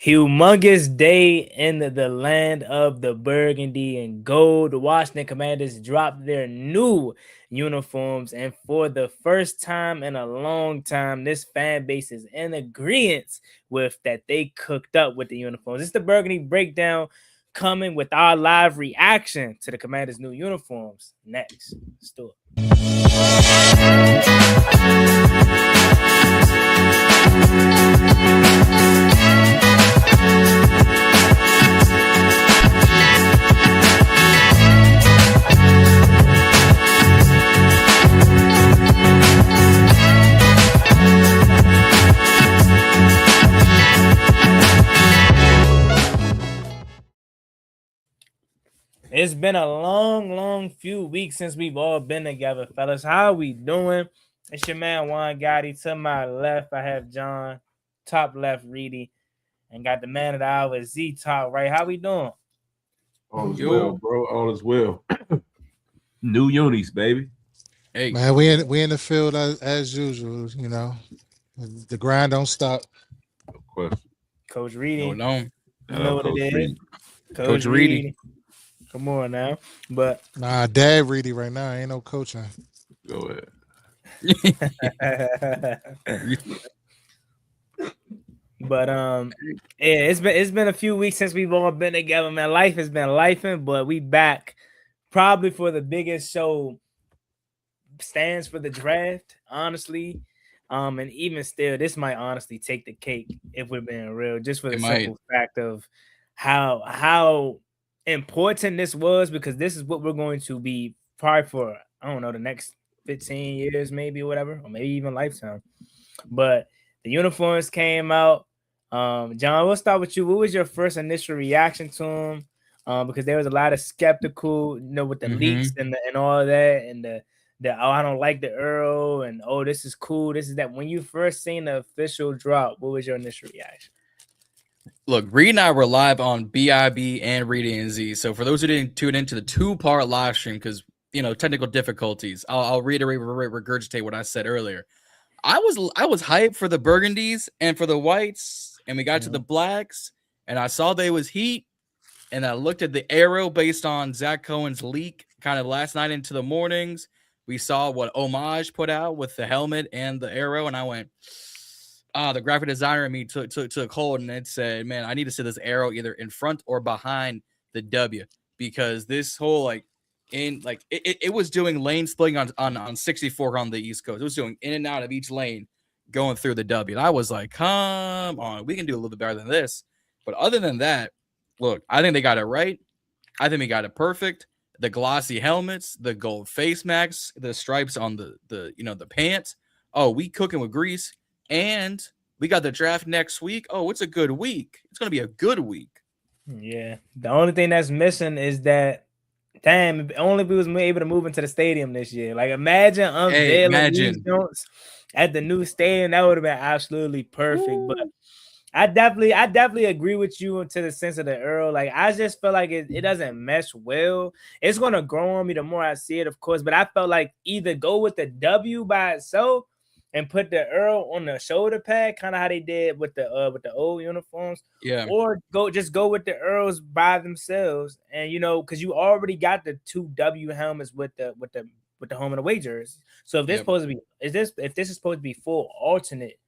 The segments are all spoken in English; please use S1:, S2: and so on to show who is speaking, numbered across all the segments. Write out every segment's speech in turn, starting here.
S1: Humongous day in the land of the burgundy and gold. The Washington Commanders dropped their new uniforms, and for the first time in a long time, this fan base is in agreement with that they cooked up with the uniforms. It's the Burgundy Breakdown coming with our live reaction to the Commanders' new uniforms. Next, let's do It's been a long few weeks since we've all been together, fellas. How we doing? It's your man Juan Gotti. To my left, I have John. Top left, Reedie. And got the man of the hour, Z Talk, right? How we doing?
S2: All is well, bro. All is well. New unis, baby.
S3: Hey, man, we in the field as usual. You know, the grind don't stop.
S2: Of course.
S1: Coach Reedie.
S2: No.
S1: You know what
S2: Coach
S1: it is.
S2: Reedie.
S1: Coach Reedie. Come on now. But
S3: Dad Reedie right now. Ain't no coaching.
S2: Go ahead.
S1: But yeah, it's been a few weeks since we've all been together, man. Life has been lifing, but we back probably for the biggest show stands for the draft, honestly. And even still, this might honestly take the cake if we're being real, just for the simple fact of how important this was, because this is what we're going to be probably for, I don't know, the next 15 years, maybe, or whatever, or maybe even lifetime. But the uniforms came out. John, we'll start with you. What was your first initial reaction to them? Because there was a lot of skeptical, with the leaks and all that, and the I don't like the Earl, and this is cool, this is that. When you first seen the official drop, what was your initial reaction?
S4: Look, Reed and I were live on BIB and Reedie and Z. So for those who didn't tune into the two-part live stream, because technical difficulties, I'll regurgitate what I said earlier. I was hyped for the burgundies and for the whites, and we got to the blacks, and I saw they was heat, and I looked at the arrow based on Zach Cohen's leak kind of last night into the mornings. We saw what Homage put out with the helmet and the arrow, and I went, the graphic designer in me took hold, and it said, man, I need to see this arrow either in front or behind the W, because this whole it was doing lane splitting on 64 on the East Coast. It was doing in and out of each lane going through the W. And I was like, come on, we can do a little bit better than this. But other than that, look, I think they got it right. I think we got it perfect. The glossy helmets, the gold face masks, the stripes on the pants. Oh, we cooking with grease. And we got the draft next week. Oh, it's a good week. It's going to be a good week.
S1: Yeah. The only thing that's missing is that, damn, only if we was able to move into the stadium this year. Like, imagine unveiling these joints at the new stadium. That would have been absolutely perfect. Ooh. But I definitely agree with you into the sense of the Earl. Like, I just feel like it doesn't mesh well. It's going to grow on me the more I see it, of course. But I felt like either go with the W by itself and put the Earl on the shoulder pad, kind of how they did with the old uniforms.
S4: Yeah.
S1: Or go with the Earls by themselves, and because you already got the two W helmets with the home and away jerseys. So if this supposed to be if this is supposed to be full alternate,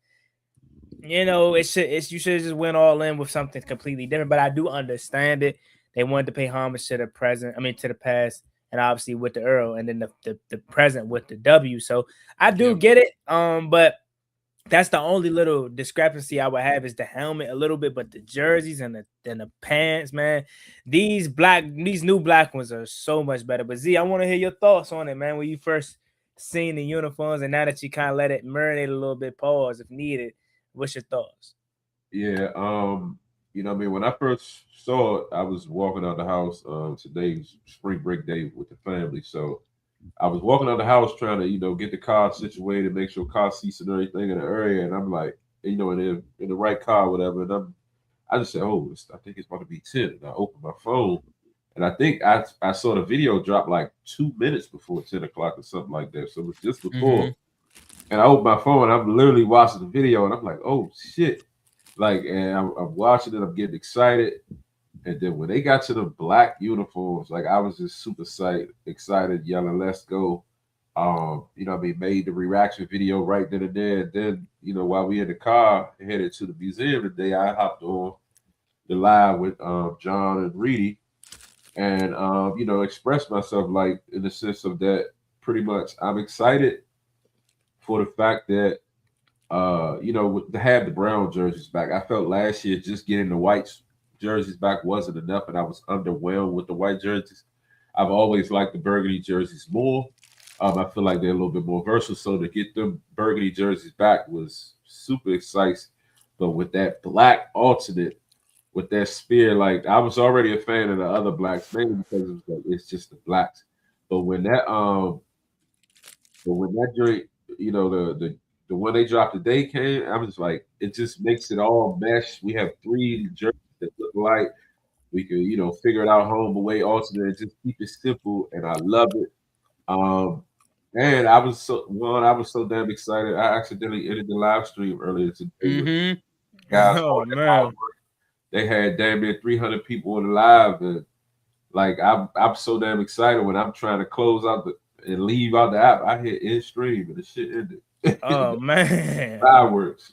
S1: you should have just went all in with something completely different. But I do understand it. They wanted to pay homage to the to the past. And obviously with the Earl, and then the present with the W. So I do get it. But that's the only little discrepancy I would have is the helmet a little bit, but the jerseys and the pants, man. These new black ones are so much better. But Z, I want to hear your thoughts on it, man. When you first seen the uniforms, and now that you kind of let it marinate a little bit, pause if needed. What's your thoughts?
S2: Yeah, when I first saw it, I was walking out the house. Today's spring break day with the family, so I was walking out the house trying to, get the car situated, make sure car seats and everything in the area, and I'm like, in the right car, whatever. And I just said, I think it's about to be 10. And I opened my phone, and I think I saw the video drop like 2 minutes before 10 o'clock or something like that. So it was just before. And I opened my phone, and I'm literally watching the video, and I'm like, oh shit. Like, and I'm watching it. I'm getting excited. And then when they got to the black uniforms, like I was just super excited, yelling, "Let's go!" You know, what I mean, made the reaction video right then and there. And then, you know, while we in the car headed to the museum today, I hopped on the live with John and Reedie, and you know, expressed myself like in the sense of that. Pretty much, I'm excited for the fact that you know, to have the brown jerseys back. I felt last year just getting the white jerseys back wasn't enough, and I was underwhelmed with the white jerseys. I've always liked the burgundy jerseys more. I feel like they're a little bit more versatile. So to get the burgundy jerseys back was super exciting. But with that black alternate, with that spear, like I was already a fan of the other blacks, mainly because it was like it's just the blacks. But when that joint, you know, the one they dropped today came, I was like, it just makes it all mesh. We have three jerseys that look alike. We could, you know, figure it out home away, alternate, and just keep it simple. And I love it. Um, and I was so damn excited. I accidentally ended the live stream earlier today. With guys,
S1: Oh man.
S2: they had damn near 300 people on the live, and like I'm so damn excited when I'm trying to close out and leave out the app. I hit end stream and the shit ended.
S1: Oh man.
S2: Fireworks.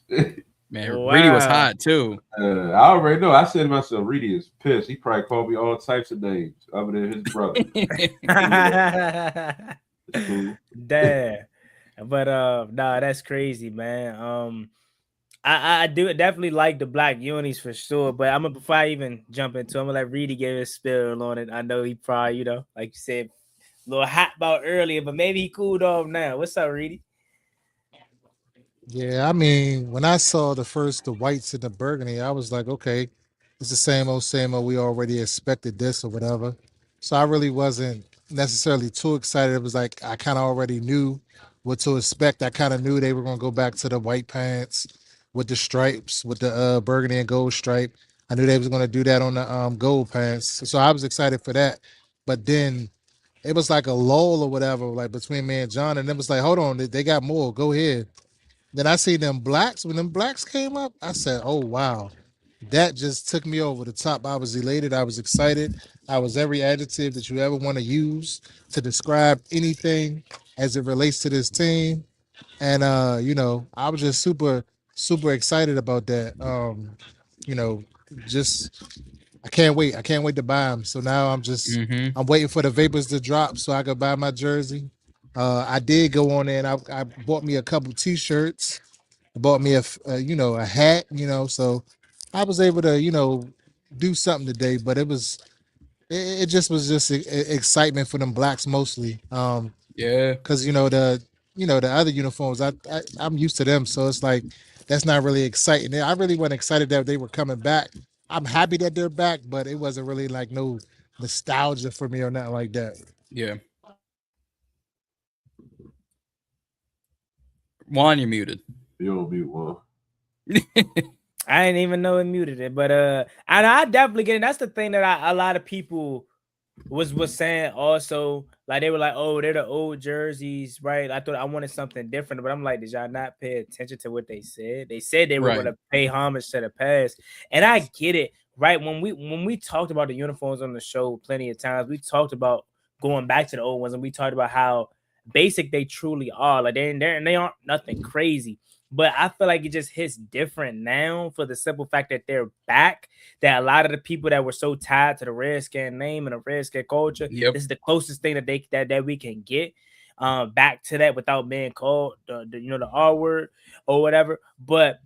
S4: Man,
S1: Wow.
S4: Reedie was hot too.
S2: I already know. I said to myself, Reedie is pissed. He probably called me all types of names other than his brother. Cool.
S1: Damn. But nah, that's crazy, man. I do definitely like the black unis for sure. But before I even jump into it, I'm gonna let Reedie give his spill on it. I know he probably, you know, like you said, a little hot about earlier, but maybe he cooled off now. What's up, Reedie?
S3: Yeah, I mean, when I saw the whites and the burgundy, I was like, okay, it's the same old. We already expected this or whatever. So I really wasn't necessarily too excited. It was like I kind of already knew what to expect. I kind of knew they were going to go back to the white pants with the stripes, with the burgundy and gold stripe. I knew they was going to do that on the gold pants. So I was excited for that. But then it was like a lull or whatever, like between me and John, and it was like, hold on, they got more. Go ahead. Then I see them blacks. When them blacks came up, I said, "Oh wow, that just took me over the top." I was elated. I was excited. I was every adjective that you ever want to use to describe anything as it relates to this team. And you know, I was just super excited about that. You know, just I can't wait. I can't wait to buy them. So now I'm waiting for the vapors to drop so I could buy my jersey. I did go on there and I bought me a couple t-shirts, bought me you know, a hat, you know, so I was able to, you know, do something today, but it just was just excitement for them blacks mostly.
S4: Yeah.
S3: Because you know the other uniforms, I'm used to them, so it's like that's not really exciting. I really wasn't excited that they were coming back. I'm happy that they're back, but it wasn't really like no nostalgia for me or nothing like that.
S4: Yeah. Juan, you're muted.
S2: You don't mute one.
S1: I didn't even know it muted it, but and I definitely get it. That's the thing that a lot of people was saying also. Like they were like, "Oh, they're the old jerseys, right?" I thought I wanted something different, but I'm like, did y'all not pay attention to what they said? They said they were
S4: Right.
S1: going to pay homage to the past, and I get it, right? When we talked about the uniforms on the show plenty of times, we talked about going back to the old ones, and we talked about how basic they truly are. Like they aren't nothing crazy. But I feel like it just hits different now for the simple fact that they're back. That a lot of the people that were so tied to the Redskin name and the Redskin culture,
S4: Yep.
S1: this is the closest thing that we can get back to that without being called the R word or whatever. But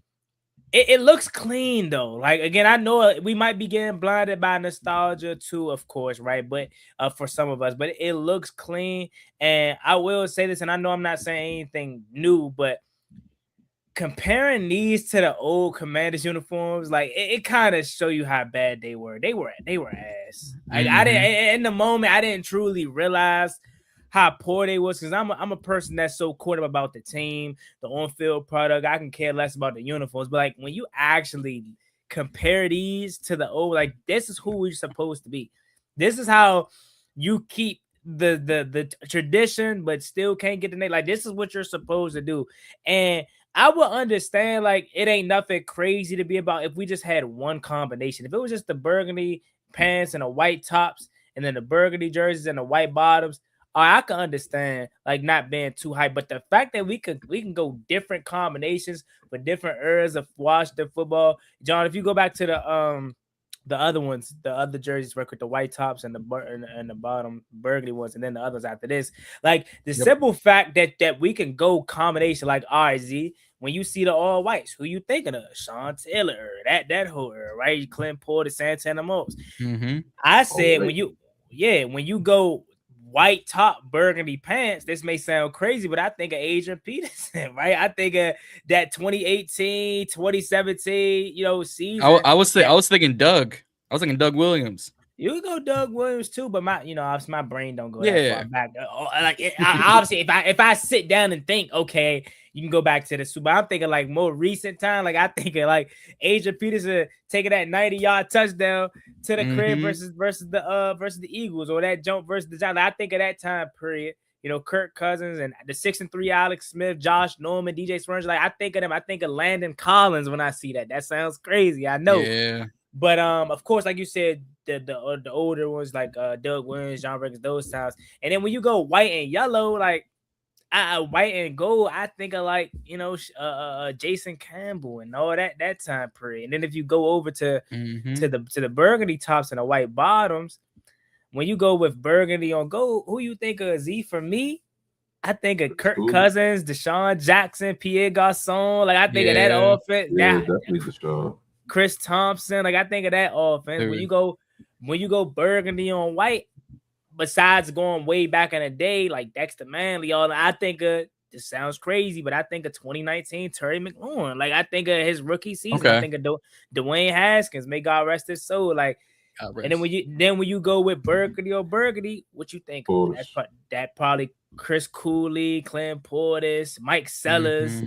S1: it looks clean though. Like again, I know we might be getting blinded by nostalgia too, of course, right? But for some of us, but it looks clean. And I will say this, and I know I'm not saying anything new, but comparing these to the old Commanders uniforms, like it kind of show you how bad they were. They were ass. Like I didn't in the moment. I didn't truly realize how poor they was because I'm a person that's so caught up about the team, the on-field product. I can care less about the uniforms. But like when you actually compare these to the old, like this is who we're supposed to be. This is how you keep the tradition, but still can't get the name. Like this is what you're supposed to do. And I would understand, like, it ain't nothing crazy to be about if we just had one combination. If it was just the burgundy pants and the white tops, and then the burgundy jerseys and the white bottoms, I can understand like not being too high. But the fact that we can go different combinations for different eras of Washington football, John. If you go back to the other ones, the other jerseys work with the white tops and the bottom burgundy ones, and then the others after this. Like the simple fact that we can go combination, like RZ. When you see the all whites, who you thinking of? Sean Taylor, that whole right? Clint Porter, Santana Moss. I said when you go white top burgundy pants, this may sound crazy, but I think of Adrian Peterson, right? I think of that 2018, 2017, season.
S4: I was thinking Doug. I was thinking Doug Williams.
S1: You can go Doug Williams too, but obviously my brain don't go that far back. Obviously, if I sit down and think, okay, you can go back to the Super. I'm thinking like more recent time. Like I think of like Adrian Peterson taking that 90-yard touchdown to the crib versus the Eagles, or that jump versus the Giants. Like, I think of that time period. Kirk Cousins and the 6-3 Alex Smith, Josh Norman, DJ Sperms. Like I think of them. I think of Landon Collins when I see that. That sounds crazy. I know.
S4: Yeah.
S1: But of course, like you said, the older ones like Doug Williams, John Ricketts, those times. And then when you go white and yellow, like white and gold, I think of like Jason Campbell and all that time period. And then if you go over to the burgundy tops and the white bottoms, when you go with burgundy on gold, who you think of? Z? For me, I think of Kirk Cousins, Deshaun Jackson, Pierre Garcon. Like I think of that offense.
S2: Yeah, definitely Deshaun.
S1: Chris Thompson. Like I think of that offense. When you go burgundy on white, besides going way back in the day, like Dexter Manley, I think of, this sounds crazy, but I think of 2019 Terry McLaurin. Like I think of his rookie season. Okay. I think of Dwayne Haskins. May God rest his soul. Like, and then when you go with burgundy or burgundy, what you think? That probably Chris Cooley, Clint Portis, Mike Sellers.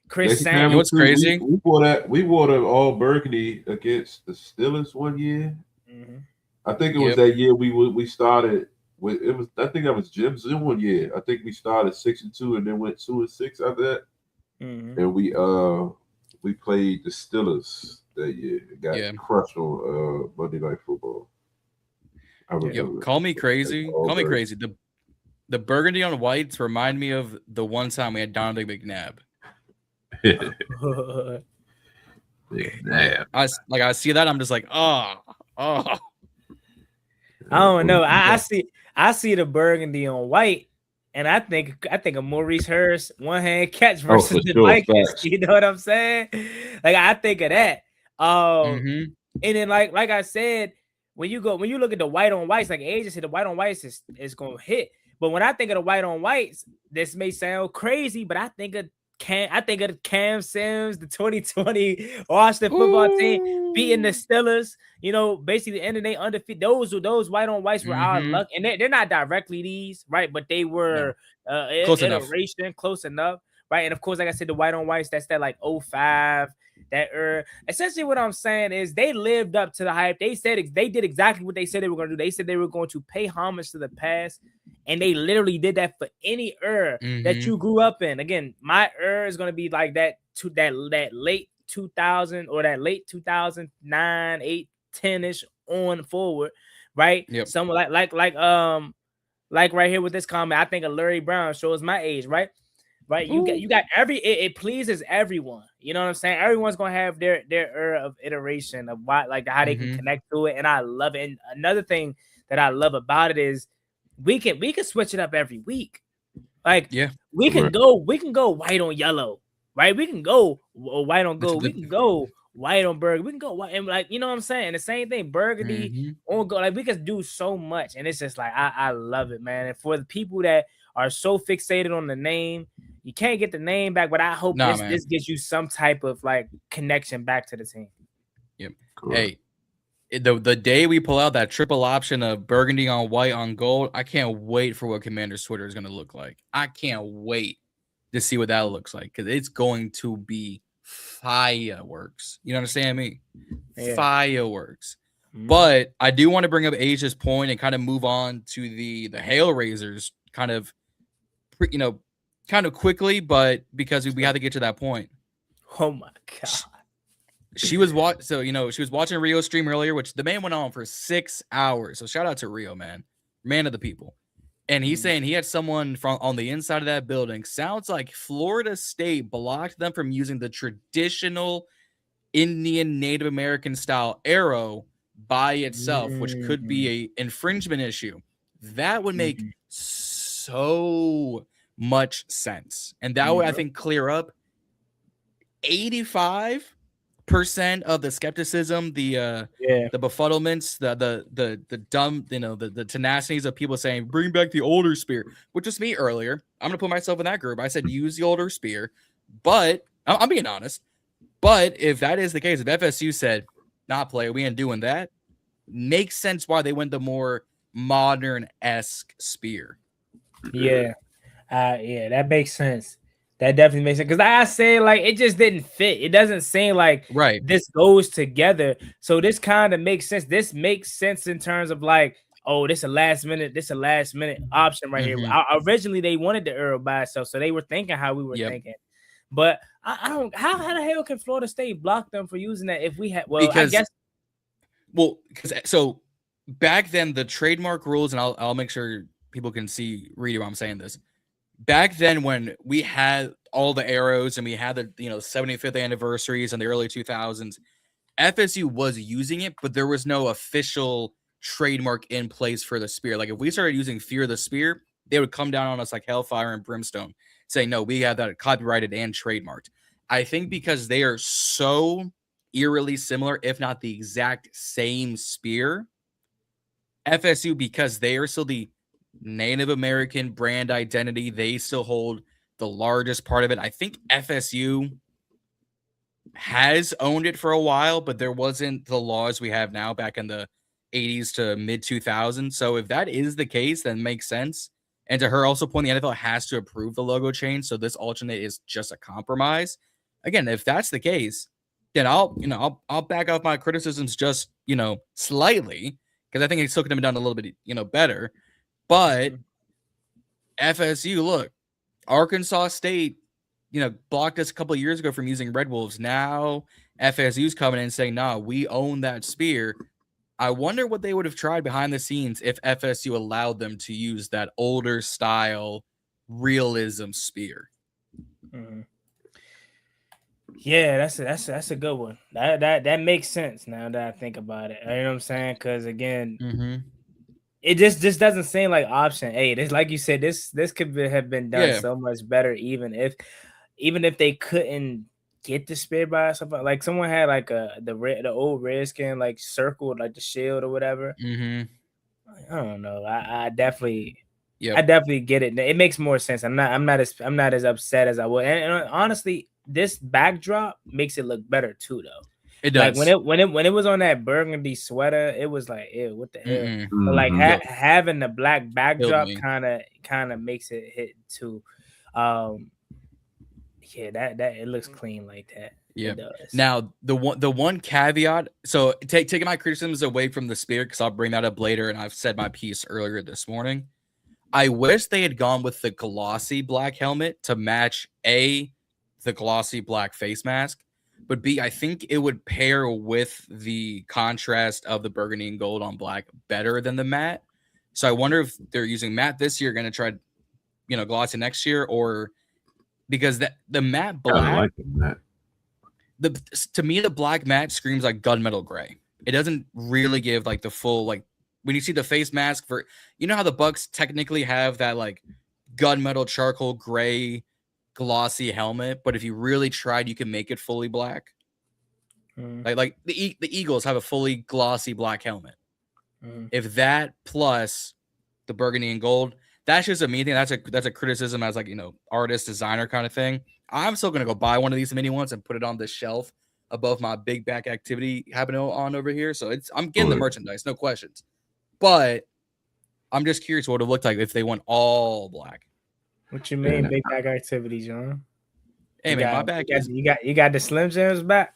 S1: Chris Samuels.
S4: What's crazy?
S2: We wore the all burgundy against the Steelers one year. I think it was that year we started with it was. I think that was Jim's in one year. I think we started 6-2 and then went 2-6 after that. And we played the Steelers that year. It got crushed on Monday Night Football.
S4: Call me crazy. Call me crazy. The burgundy on whites remind me of the one time we had Donovan McNabb. I see that, I'm just like, oh.
S1: I don't know. I see the burgundy on white, and I think of Maurice Hurst one hand catch versus the Vikings. You know what I'm saying? Like I think of that. And then like I said, when you look at the white on whites, like AJ said, the white on whites is gonna hit. But when I think of the white on whites, this may sound crazy, but I think of Cam Sims, the 2020 Washington football team beating the Steelers. Basically ending they undefeated. Those white on whites were our luck, and they're not directly these, right? But they were close enough, right? And of course, like I said, the white on whites, that's that like 05. That essentially what I'm saying is they lived up to the hype. They did exactly what they said they were going to do. They said they were going to pay homage to the past, and they literally did that for any that you grew up in. Again, my is going to be like that late 2000 or that late 2009, 8, 10ish on forward, right?
S4: Yep.
S1: Someone like right here with this comment, I think of Larry Brown shows my age, right? Right, you got it pleases everyone. You know what I'm saying? Everyone's gonna have their era of iteration of how they can connect to it, and I love it. And another thing that I love about it is we can switch it up every week. Like we can go white on yellow, right? We can go white on gold. We can go white on burgundy. We can go white, and like you know what I'm saying. The same thing, burgundy on gold. Like we can do so much, and it's just like I love it, man. And for the people that are so fixated on the name, you can't get the name back, but I hope this gives you some type of like connection back to the team.
S4: Yep. Cool. Hey, the day we pull out that triple option of burgundy on white on gold, I can't wait for what Commander's Twitter is going to look like. I can't wait to see what that looks like because it's going to be fireworks. You understand me? Yeah. Fireworks. But I do want to bring up Asia's point and kind of move on to the Hail Raisers kind of, kind of quickly, but because we had to get to that point.
S1: Oh my god.
S4: She was she was watching Rio's stream earlier, which the man went on for 6 hours. So shout out to Rio, man of the people. And he's saying he had someone from on the inside of that building. Sounds like Florida State blocked them from using the traditional Indian Native American style arrow by itself, which could be a infringement issue. That would make so much sense. And that would, I think, clear up 85% of the skepticism, the befuddlements, the dumb, the tenacities of people saying bring back the older spear, which was me earlier. I'm gonna put myself in that group. I said use the older spear, but I'm being honest. But if that is the case, if FSU said not player, we ain't doing that, makes sense why they went the more modern-esque spear.
S1: Yeah, that makes sense. That definitely makes sense because I say like it just didn't fit. It doesn't seem like this goes together. So this kind of makes sense. This makes sense in terms of like, oh, this a last minute option right here. Originally they wanted the Earl by itself, so they were thinking how we were thinking. But I don't. How the hell can Florida State block them for using that if we had? Well, I guess.
S4: Well, so back then the trademark rules, and I'll make sure people can see Reedie while I'm saying this. Back then, when we had all the arrows and we had the 75th anniversaries in the early 2000s, FSU was using it, but there was no official trademark in place for the spear. Like if we started using Fear the Spear, they would come down on us like hellfire and brimstone, saying, no, we have that copyrighted and trademarked. I think because they are so eerily similar, if not the exact same spear, FSU, because they are still the Native American brand identity, they still hold the largest part of it. I think FSU has owned it for a while, but there wasn't the laws we have now back in the 80s to mid 2000s. So if that is the case, then it makes sense. And to her also point, the NFL has to approve the logo change. So this alternate is just a compromise. Again, if that's the case, then I'll back off my criticisms just, slightly, because I think it still could have been done a little bit, better. But FSU, look, Arkansas State, blocked us a couple of years ago from using Red Wolves. Now FSU's coming in and saying, nah, we own that spear. I wonder what they would have tried behind the scenes if FSU allowed them to use that older style realism spear.
S1: Yeah, that's a good one. That makes sense now that I think about it. You know what I'm saying? Because again, it just doesn't seem like option A. This, like you said, this could have been done so much better, even if they couldn't get the spear by something. Like someone had like the old Redskin like circled like the shield or whatever. I don't know. I definitely get it. It makes more sense. I'm not as upset as I would. And honestly, this backdrop makes it look better too, though.
S4: It does.
S1: Like when it was on that burgundy sweater, it was like, ew, what the hell? But like having the black backdrop kind of makes it hit too. That it looks clean like that.
S4: Yeah. Now the one caveat. So taking my criticisms away from the spear, because I'll bring that up later, and I've said my piece earlier this morning. I wish they had gone with the glossy black helmet to match the glossy black face mask. But B, I think it would pair with the contrast of the burgundy and gold on black better than the matte. So I wonder if they're using matte this year, going to try, glossy next year, or because the matte black. I like the matte. To me, the black matte screams like gunmetal gray. It doesn't really give like the full like when you see the face mask for how the Bucks technically have that like gunmetal charcoal gray glossy helmet, but if you really tried, you can make it fully black. Like the Eagles have a fully glossy black helmet. If that plus the burgundy and gold, that's just a me thing. That's a criticism as like artist designer kind of thing. I'm still gonna go buy one of these mini ones and put it on this shelf above my big back activity happening on over here. So I'm getting the merchandise, no questions. But I'm just curious what it would have looked like if they went all black.
S1: What you mean, big back activity, John?
S4: Hey, man, my back is...
S1: You got the Slim Jims back?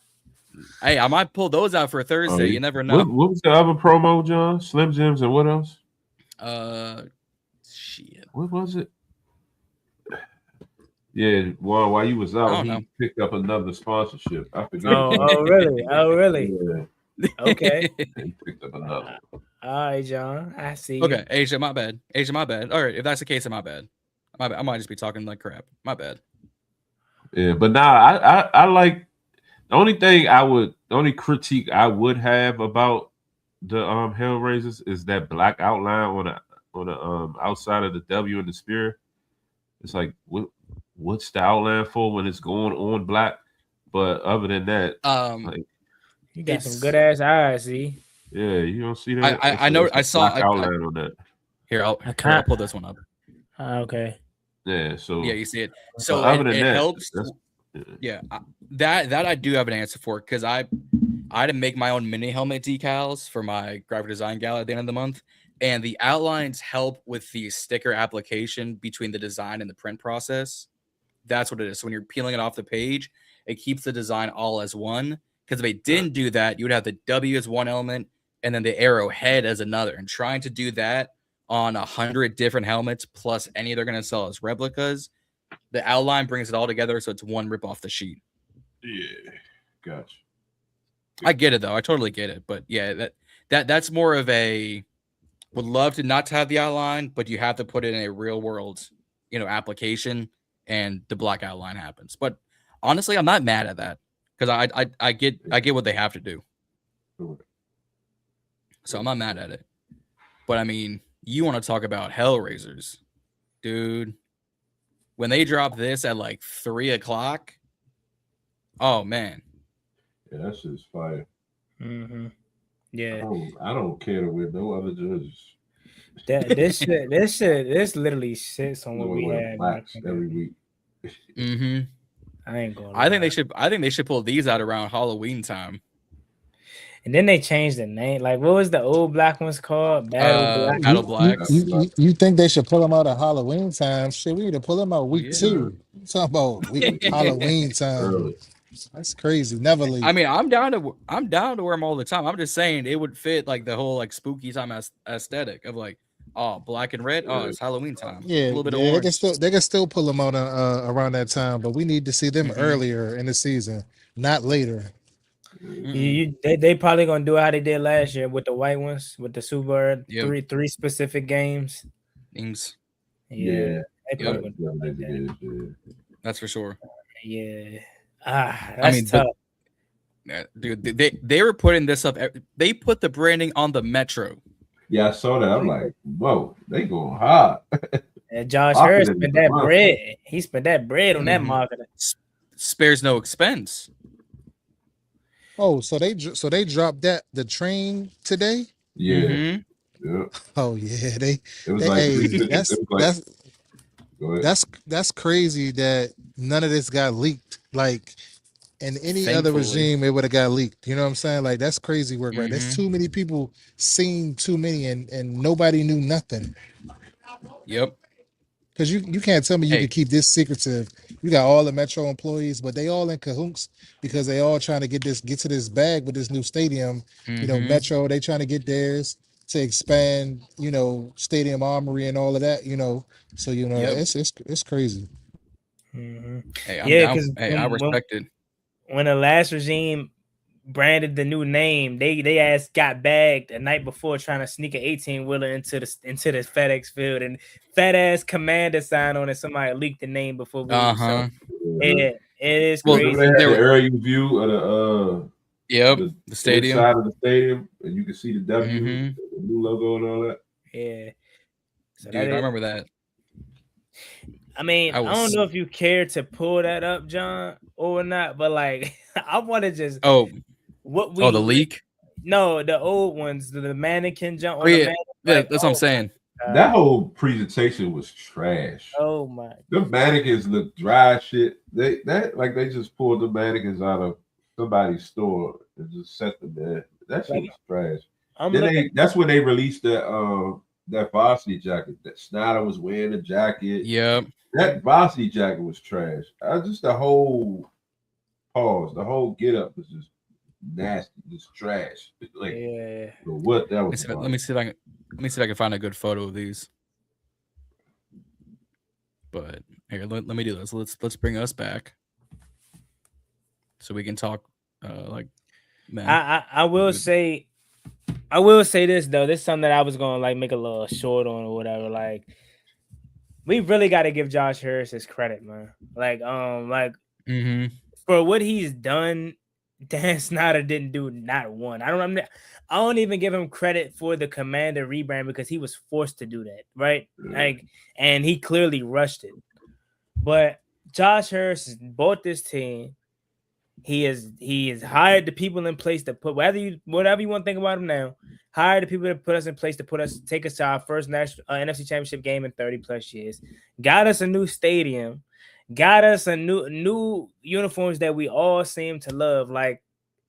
S4: Hey, I might pull those out for Thursday. You never know.
S2: What was the other promo, John? Slim Jims and what else?
S4: Shit.
S2: What was it? Yeah, Juan, while you was out,
S4: don't know.
S2: he picked up another sponsorship. I forget.
S1: Oh, really? Oh, really?
S2: Yeah,
S1: Okay.
S2: he picked up another.
S1: All right, John. I see. you.
S4: Okay, Asia, my bad. Asia, my bad. All right, if that's the case, then my bad. My bad. I might just be talking like crap. My bad.
S2: Yeah, but nah, I like the only critique I would have about the Hellraisers is that black outline on the outside of the W and the spear. It's like what's the outline for when it's going on black? But other than that, like,
S1: You got some good ass eyes, see.
S2: yeah, you don't see that.
S4: I know.
S2: It's a
S4: I saw
S2: black outline on that.
S4: Here. I'll pull this one up.
S1: Okay.
S2: Yeah, so
S4: Yeah, you see it. So
S2: other than
S4: it
S2: that,
S4: helps.
S2: that's-
S4: Yeah, that I do have an answer for because I had to make my own mini helmet decals for my graphic design gala at the end of the month, and the outlines help with the sticker application between the design and the print process. That's what it is. So when you're peeling it off the page, it keeps the design all as one. Because if it didn't do that, you would have the W as one element and then the arrow head as another. And trying to do that on 100 different helmets plus any they're going to sell as replicas, the outline brings it all together so it's one rip off the sheet.
S2: Yeah, gotcha.
S4: I get it though. I totally get it. But yeah, that's more of a would love to not to have the outline, but you have to put it in a real world, application, and the black outline happens. But honestly, I'm not mad at that because I get what they have to do. So I'm not mad at it. But I mean, you want to talk about Hellraisers, dude. When they drop this at like 3:00, oh man.
S2: Yeah, that shit's fire.
S1: Mm-hmm. Yeah.
S2: I don't care to wear no other jerseys.
S1: This literally sits on what we have
S2: blacks every week.
S4: Mm-hmm.
S1: I ain't going.
S4: I think they should pull these out around Halloween time.
S1: And then they changed the name. Like, what was the old black ones called? Battle
S4: Blacks.
S3: You think they should pull them out at Halloween time? Shit, we need to pull them out week 2. Talking about Halloween time.
S2: Early.
S3: That's crazy. Never leave.
S4: I mean, I'm down to wear them all the time. I'm just saying it would fit like the whole like spooky time aesthetic of like, oh, black and red. Oh, it's Halloween time.
S3: Yeah,
S4: a little bit of orange.
S3: they can still pull them out around that time, but we need to see them earlier in the season, not later.
S1: They probably gonna do how they did last year with the white ones with the Super three specific games.
S2: Yeah.
S4: That's for sure.
S1: Yeah. That's tough.
S4: Dude, they were putting this up. They put the branding on the Metro.
S2: Yeah, I saw that. I'm like, whoa, they going hard.
S1: And Josh Harris spent that bread. He spent that bread on that marketing.
S4: Spares no expense.
S3: Oh, so they dropped the train today?
S2: Yeah. Yeah.
S3: Oh yeah, that's crazy that none of this got leaked. Like in any other regime, it would have got leaked. You know what I'm saying? Like that's crazy work, right? There's too many people seen too many and nobody knew nothing.
S4: Yep.
S3: Because you can't tell me you can keep this secretive. You got all the Metro employees, but they all in cahoots because they all trying to get to this bag with this new stadium. Metro, they trying to get theirs to expand, stadium armory and all of that, So it's crazy.
S4: Hey, I respect it.
S1: When the last regime branded the new name, they ass got bagged the night before trying to sneak an 18-wheeler into the FedEx field and fat ass commander sign on it. Somebody leaked the name before. So, it is crazy.
S2: They had the aerial view of
S4: the stadium
S2: side of the stadium, and you can see the W, the new logo, and all that.
S1: Yeah, so
S4: dude, I remember that.
S1: I mean, I don't know if you care to pull that up, John, or not, but like, I want to just
S4: the leak.
S1: No, the old ones, the mannequin jump.
S4: That's what I'm saying.
S2: That whole presentation was trash.
S1: Oh my!
S2: The mannequins look dry as shit. They just pulled the mannequins out of somebody's store and just set them there. That shit was trash. That's when they released that varsity jacket. That Snyder was wearing a jacket.
S4: Yep.
S2: That varsity jacket was trash. Just the whole the whole get up was just nasty, just trash. Like, what that was.
S4: Let me see if I can find a good photo of these. But Here, let me do this. Let's bring us back so we can talk like men.
S1: I will say this though. This is something that I was gonna like make a little short on or whatever. Like, we really got to give Josh Harris his credit, man. Like for what he's done, Dan Snyder didn't do not one. I don't even give him credit for the Commander rebrand because he was forced to do that, right? Like, and he clearly rushed it. But Josh Harris has bought this team. He has hired the people in place to put whatever you want to think about him now. Hired the people to put us in place to take us to our first national NFC Championship game in 30 plus years. Got us a new stadium. Got us a new uniforms that we all seem to love. Like,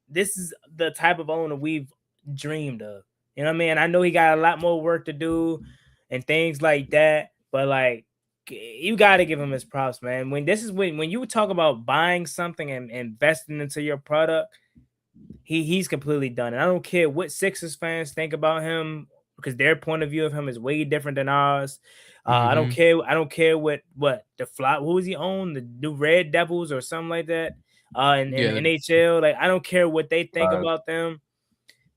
S1: this is the type of owner we've dreamed of. You know what I mean? I know he got a lot more work to do and things like that, but like, you got to give him his props, man. When you talk about buying something and investing into your product, he's completely done it. I don't care what Sixers fans think about him because their point of view of him is way different than ours. I don't care. I don't care what the fly. Who was he on? The New Red Devils or something like that. In NHL, like, I don't care what they think about them,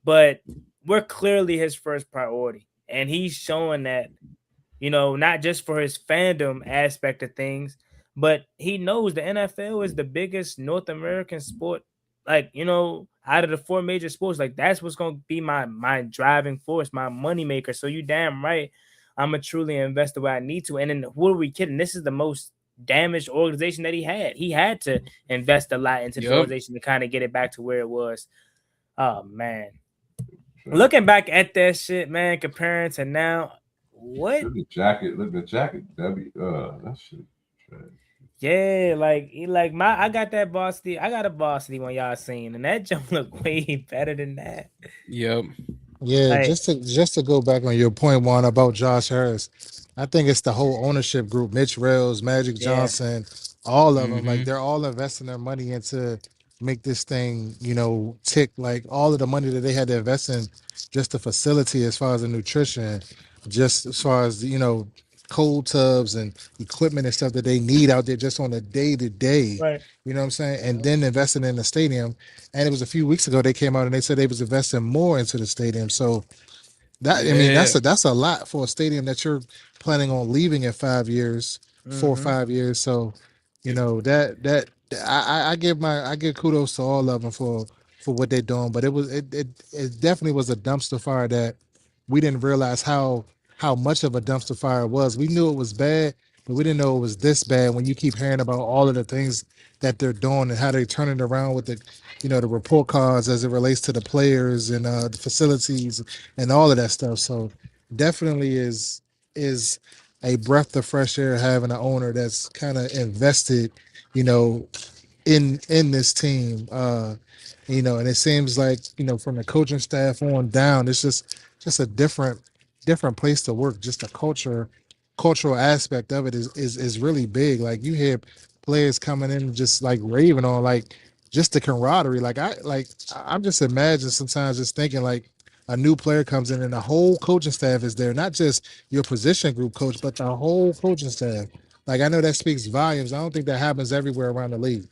S1: but we're clearly his first priority, and he's showing that. You know, not just for his fandom aspect of things, but he knows the NFL is the biggest North American sport. Like, you know, out of the 4 major sports, like, that's what's going to be my driving force, my money maker. So you damn right, I'm a truly investor where I need to. And then, who are we kidding? This is the most damaged organization that he had. He had to invest a lot into the organization to kind of get it back to where it was. Oh, man. Looking back at that shit, man, comparing to now, what?
S2: Look at the jacket. That shit.
S1: Yeah, I got that varsity. I got a varsity one y'all seen, and that jump look way better than that.
S4: Yep.
S3: Yeah,
S1: Like,
S3: just to go back on your point, Juan, about Josh Harris, I think it's the whole ownership group, Mitch Rails, Magic Johnson, all of them. Like, they're all investing their money into make this thing, you know, tick. Like, all of the money that they had to invest in just the facility as far as the nutrition, just as far as, you know, cold tubs and equipment and stuff that they need out there just on a day-to-day.
S1: right.
S3: You know what I'm saying? And then investing in the stadium. And it was a few weeks ago they came out and they said they was investing more into the stadium. So that, I mean, that's a lot for a stadium that you're planning on leaving in 5 years, 4 or 5 years. So, you know, that I give kudos to all of them for what they're doing. But it definitely was a dumpster fire that we didn't realize how much of a dumpster fire it was. We knew it was bad, but we didn't know it was this bad when you keep hearing about all of the things that they're doing and how they turn it around with the, you know, the report cards as it relates to the players and the facilities and all of that stuff. So definitely is a breath of fresh air having an owner that's kind of invested, you know, in this team. You know, and it seems like, you know, from the coaching staff on down, it's just a different place to work. Just the cultural aspect of it is really big. Like, you hear players coming in just like raving on like just the camaraderie. I'm just imagining sometimes just thinking like a new player comes in and the whole coaching staff is there, not just your position group coach, but the whole coaching staff. Like, I know that speaks volumes. I don't think that happens everywhere around the league.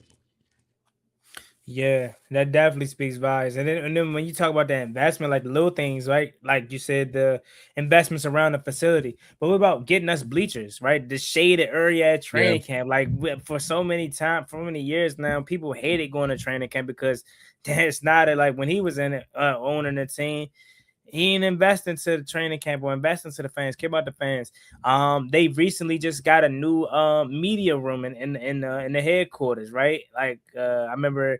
S1: Yeah, that definitely speaks volumes. And then when you talk about the investment, like the little things, right? Like you said, the investments around the facility. But what about getting us bleachers, right? The shaded area at training camp. Like, for so many years now, people hated going to training camp because it's not like when he was in it, owning the team, he didn't invest into the training camp or invest into the fans, care about the fans. They recently just got a new media room in the headquarters, right? Like, I remember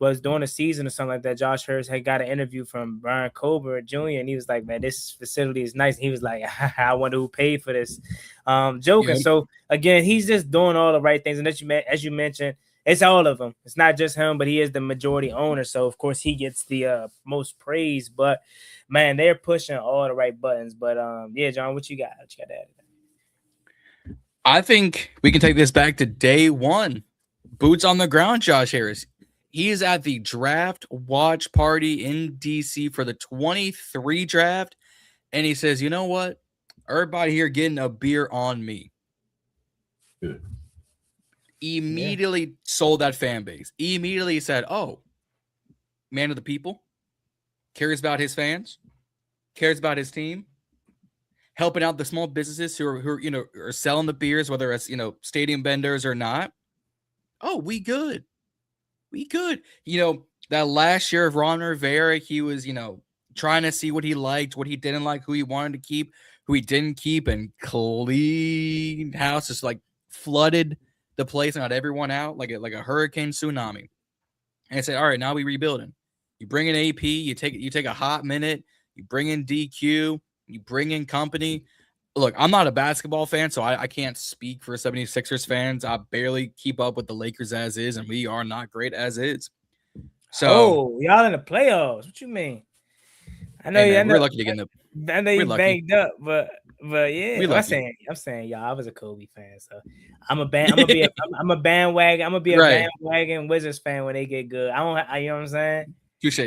S1: was during the season or something like that, Josh Harris had got an interview from Brian Colbert Jr. and he was like, "Man, this facility is nice." And he was like, "I wonder who paid for this." Joking. So again, he's just doing all the right things. And as you mentioned, it's all of them. It's not just him, but he is the majority owner. So of course he gets the most praise. But man, they're pushing all the right buttons. But yeah, John, what you got? What you got to add?
S4: I think we can take this back to day one. Boots on the ground, Josh Harris. He is at the draft watch party in DC for the 23 draft. And he says, "You know what? Everybody here getting a beer on me."
S2: Yeah.
S4: immediately sold that fan base. Immediately said, "Oh, man of the people, cares about his fans, cares about his team, helping out the small businesses who are selling the beers, whether it's stadium vendors or not. Oh, we good. That last year of Ron Rivera, he was trying to see what he liked, what he didn't like, who he wanted to keep, who he didn't keep, and clean house, just like flooded the place and got everyone out like a hurricane tsunami. And I said, all right, now we rebuilding. You bring in AP, you take a hot minute, you bring in DQ, you bring in company. Look, I'm not a basketball fan, so I can't speak for 76ers fans. I barely keep up with the Lakers as is, and we are not great as is. So,
S1: y'all in the playoffs. What you mean? I know,
S4: we're lucky to get in the.
S1: I know you banged up, but yeah, I'm saying y'all. I was a Kobe fan, so I'm a bandwagon. I'm gonna be a bandwagon Wizards fan when they get good. You know what I'm saying?
S4: Touche.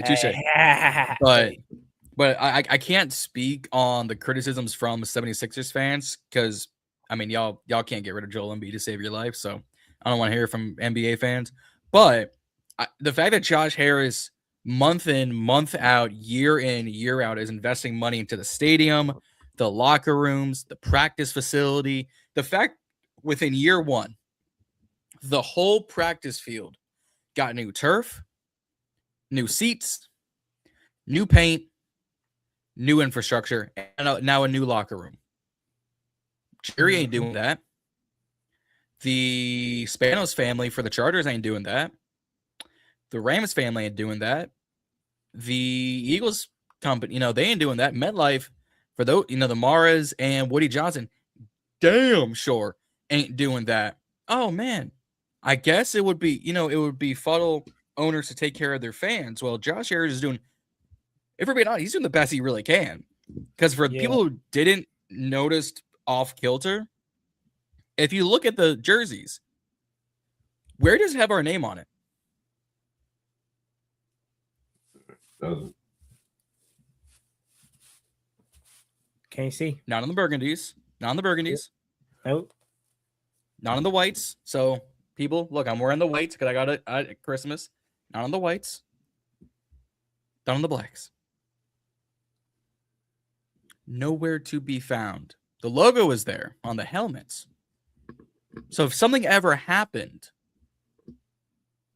S4: But I can't speak on the criticisms from 76ers fans because y'all can't get rid of Joel Embiid to save your life, so I don't want to hear from NBA fans. But the fact that Josh Harris month in, month out, year in, year out is investing money into the stadium, the locker rooms, the practice facility, the fact within year one, the whole practice field got new turf, new seats, new paint, new infrastructure, and now a new locker room. Jerry ain't doing that. The Spanos family for the Chargers ain't doing that. The Rams family ain't doing that. The Eagles company, they ain't doing that. MetLife, for those, the Maras and Woody Johnson, damn sure ain't doing that. Oh man, I guess it would be fuddle owners to take care of their fans. Well, Josh Harris is doing. If we're being honest, he's doing the best he really can. Because for people who didn't notice off kilter, if you look at the jerseys, where does it have our name on it?
S2: Doesn't.
S1: Can't see.
S4: Not on the Burgundies.
S1: Nope.
S4: Not on the whites. So people, look, I'm wearing the whites because I got it at Christmas. Not on the whites. Not on the blacks. Nowhere to be found. The logo is there on the helmets. So if something ever happened,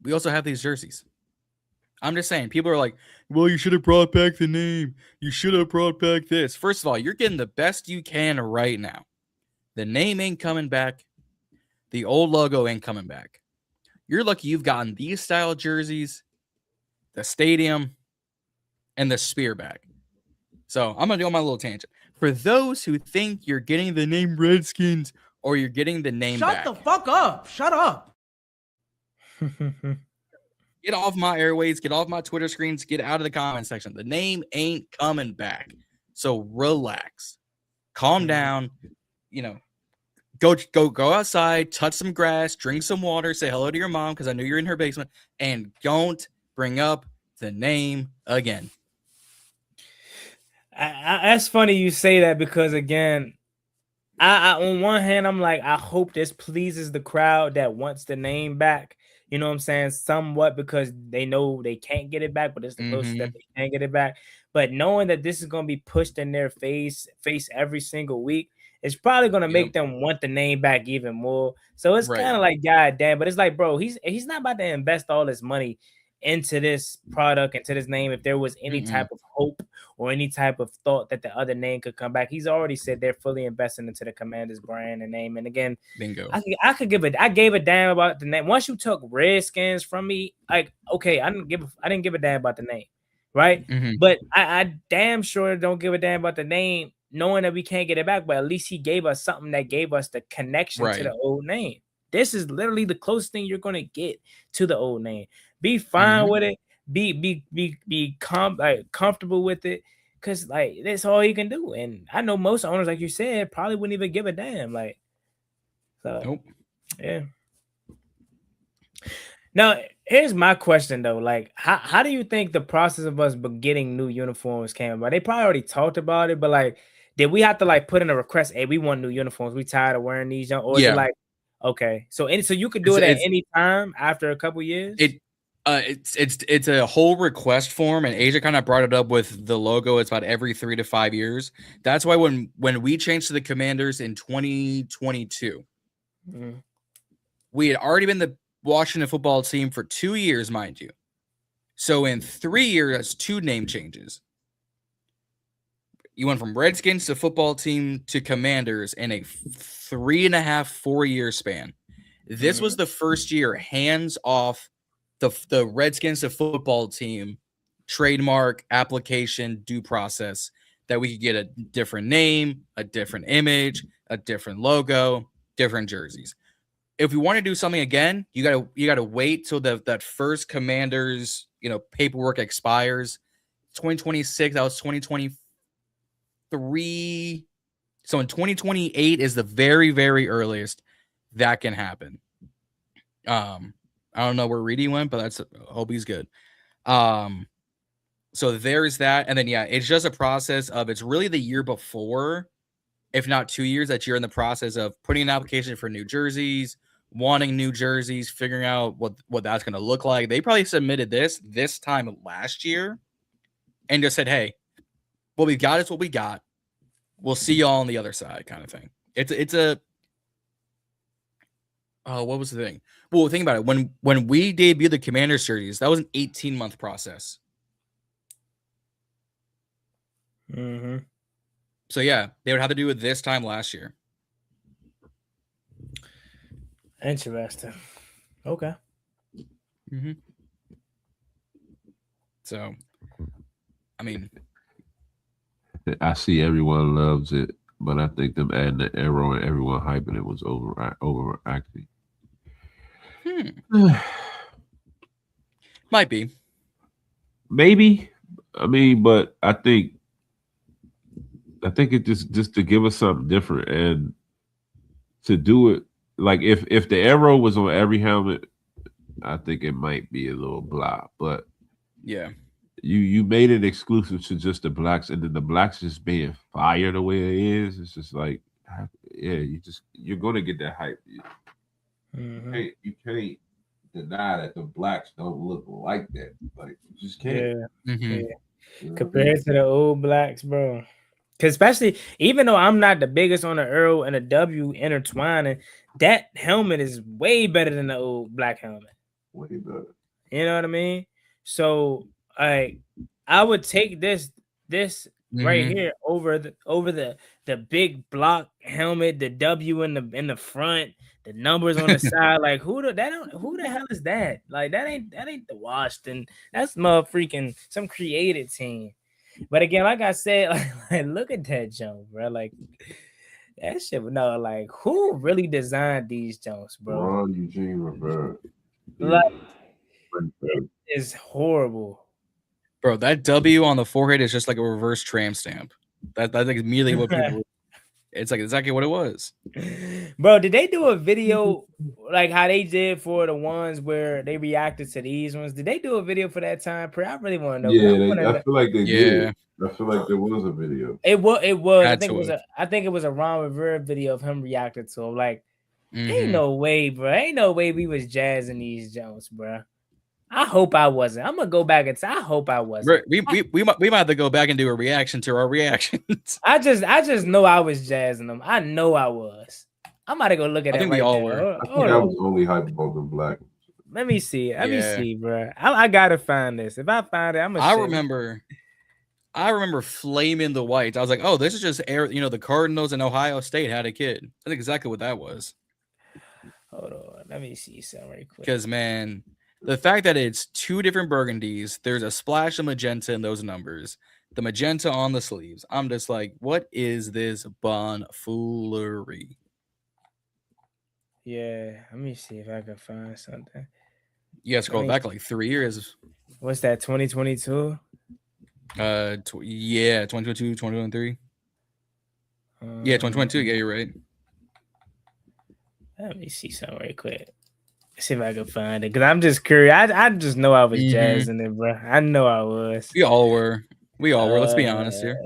S4: we also have these jerseys. I'm just saying, people are like, well, you should have brought back the name. You should have brought back this. First of all, you're getting the best you can right now. The name ain't coming back. The old logo ain't coming back. You're lucky you've gotten these style jerseys, the stadium, and the spear back. So I'm going to do my little tangent. For those who think you're getting the name Redskins or you're getting the name back.
S5: Shut the fuck up. Shut up.
S4: Get off my airways. Get off my Twitter screens. Get out of the comment section. The name ain't coming back. So relax. Calm down. Go outside, touch some grass, drink some water, say hello to your mom because I know you're in her basement, and don't bring up the name again.
S1: That's funny you say that because again, I on one hand I'm like, I hope this pleases the crowd that wants the name back. You know what I'm saying? Somewhat because they know they can't get it back, but it's the closest that they can get it back. But knowing that this is going to be pushed in their face every single week, it's probably going to make them want the name back even more. So it's kind of like, God damn, but it's like, bro, he's not about to invest all this money into this product, into this name. If there was any type of hope or any type of thought that the other name could come back, he's already said they're fully investing into the Commanders brand and name. And again,
S4: bingo.
S1: I gave a damn about the name. Once you took Redskins from me, like, okay, I didn't give a damn about the name, right? But I damn sure don't give a damn about the name, knowing that we can't get it back. But at least he gave us something that gave us the connection to the old name. This is literally the closest thing you're gonna get to the old name. Be fine with it. Be comfortable with it, cause like that's all you can do. And I know most owners, like you said, probably wouldn't even give a damn. Like, so yeah. Now here's my question though. Like, how do you think the process of us getting new uniforms came about? They probably already talked about it, but like, did we have to like put in a request? Hey, we want new uniforms. We tired of wearing these, or is it like, Okay, so you could do it at any time after a couple years.
S4: It's a whole request form, and Asia kind of brought it up with the logo. It's about every 3 to 5 years. That's why when we changed to the Commanders in 2022, we had already been the Washington football team for 2 years, mind you. So in 3 years, that's 2 name changes. You went from Redskins to football team to Commanders in a 3.5, 4 year span. This was the first year hands off the Redskins to football team trademark application due process that we could get a different name, a different image, a different logo, different jerseys. If we want to do something again, you gotta wait till that first Commanders paperwork expires. 2026. That was 2023. So in 2028 is the very, very earliest that can happen. I don't know where Reedie went, but I hope he's good. So there's that, and then it's just a process of it's really the year before, if not 2 years, that you're in the process of putting an application for new jerseys, wanting new jerseys, figuring out what that's going to look like. They probably submitted this time last year and just said, hey, what we got is what we got. We'll see y'all on the other side, kind of thing. It's a what was the thing? Well, think about it. When we debuted the Commanders jerseys, that was an 18-month process. So they would have to do it this time last year.
S1: Interesting. Okay.
S2: So, I mean, I see everyone loves it, but I think them adding the arrow and everyone hyping it was overacting.
S4: Might be.
S2: Maybe. I mean, but I think it just to give us something different and to do it like if the arrow was on every helmet, I think it might be a little blah. But you made it exclusive to just the blacks, and then the blacks just being fire the way it is. It's just like, you're gonna get that hype. You can't deny that the blacks don't look like that. Like you just can't.
S1: Compared to the old blacks, bro. Because especially, even though I'm not the biggest on the Earl and the W intertwining, that helmet is way better than the old black helmet.
S2: Way better.
S1: You know what I mean? So, I would take this right here over the big block helmet, the W in the front, the numbers on the side. Like who the hell is that? Like that ain't the Washington. That's freaking some creative team. But again, like I said, like look at that jump, bro. Like that shit. No, like who really designed these jumps, bro?
S2: Ron Eugene Rivera.
S1: Like it is horrible,
S4: bro. That W on the forehead is just like a reverse tramp stamp. That's like immediately what people. It's like exactly what it was.
S1: Bro, did they do a video like how they did for the ones where they reacted to these ones? Did they do a video for that time? I really want to know.
S2: Yeah, I feel like they did. I feel like there was a video.
S1: It was. I think it was a Ron Rivera video of him reacting to him. Like, ain't no way, bro. Ain't no way we was jazzing these Jones, bro. I hope I wasn't. I'm gonna go back and say I hope I wasn't.
S4: We might have to go back and do a reaction to our reactions.
S1: I just know I was jazzing them. I know I was. I'm about to go look at it. I think
S2: we all were. I think I was only hyped about the black.
S1: Let me see. Let me see, bro. I gotta find this. If I find it, I'm gonna.
S4: I remember flaming the whites. I was like, oh, this is just air. The Cardinals and Ohio State had a kid. That's exactly what that was.
S1: Hold on. Let me see something right quick.
S4: Because man. The fact that it's 2 different burgundies, there's a splash of magenta in those numbers, the magenta on the sleeves. I'm just like, what is this bonfoolery?
S1: Yeah, let me see if I can find something.
S4: You gotta scroll back like 3 years.
S1: What's that, 2022?
S4: 2022, 2023. Yeah, 2022. Yeah, you're right.
S1: Let me see something right quick. See if I can find it, because I'm just curious. I just know I was jazzing it, bro. I know I was.
S4: We all were. Let's be honest here.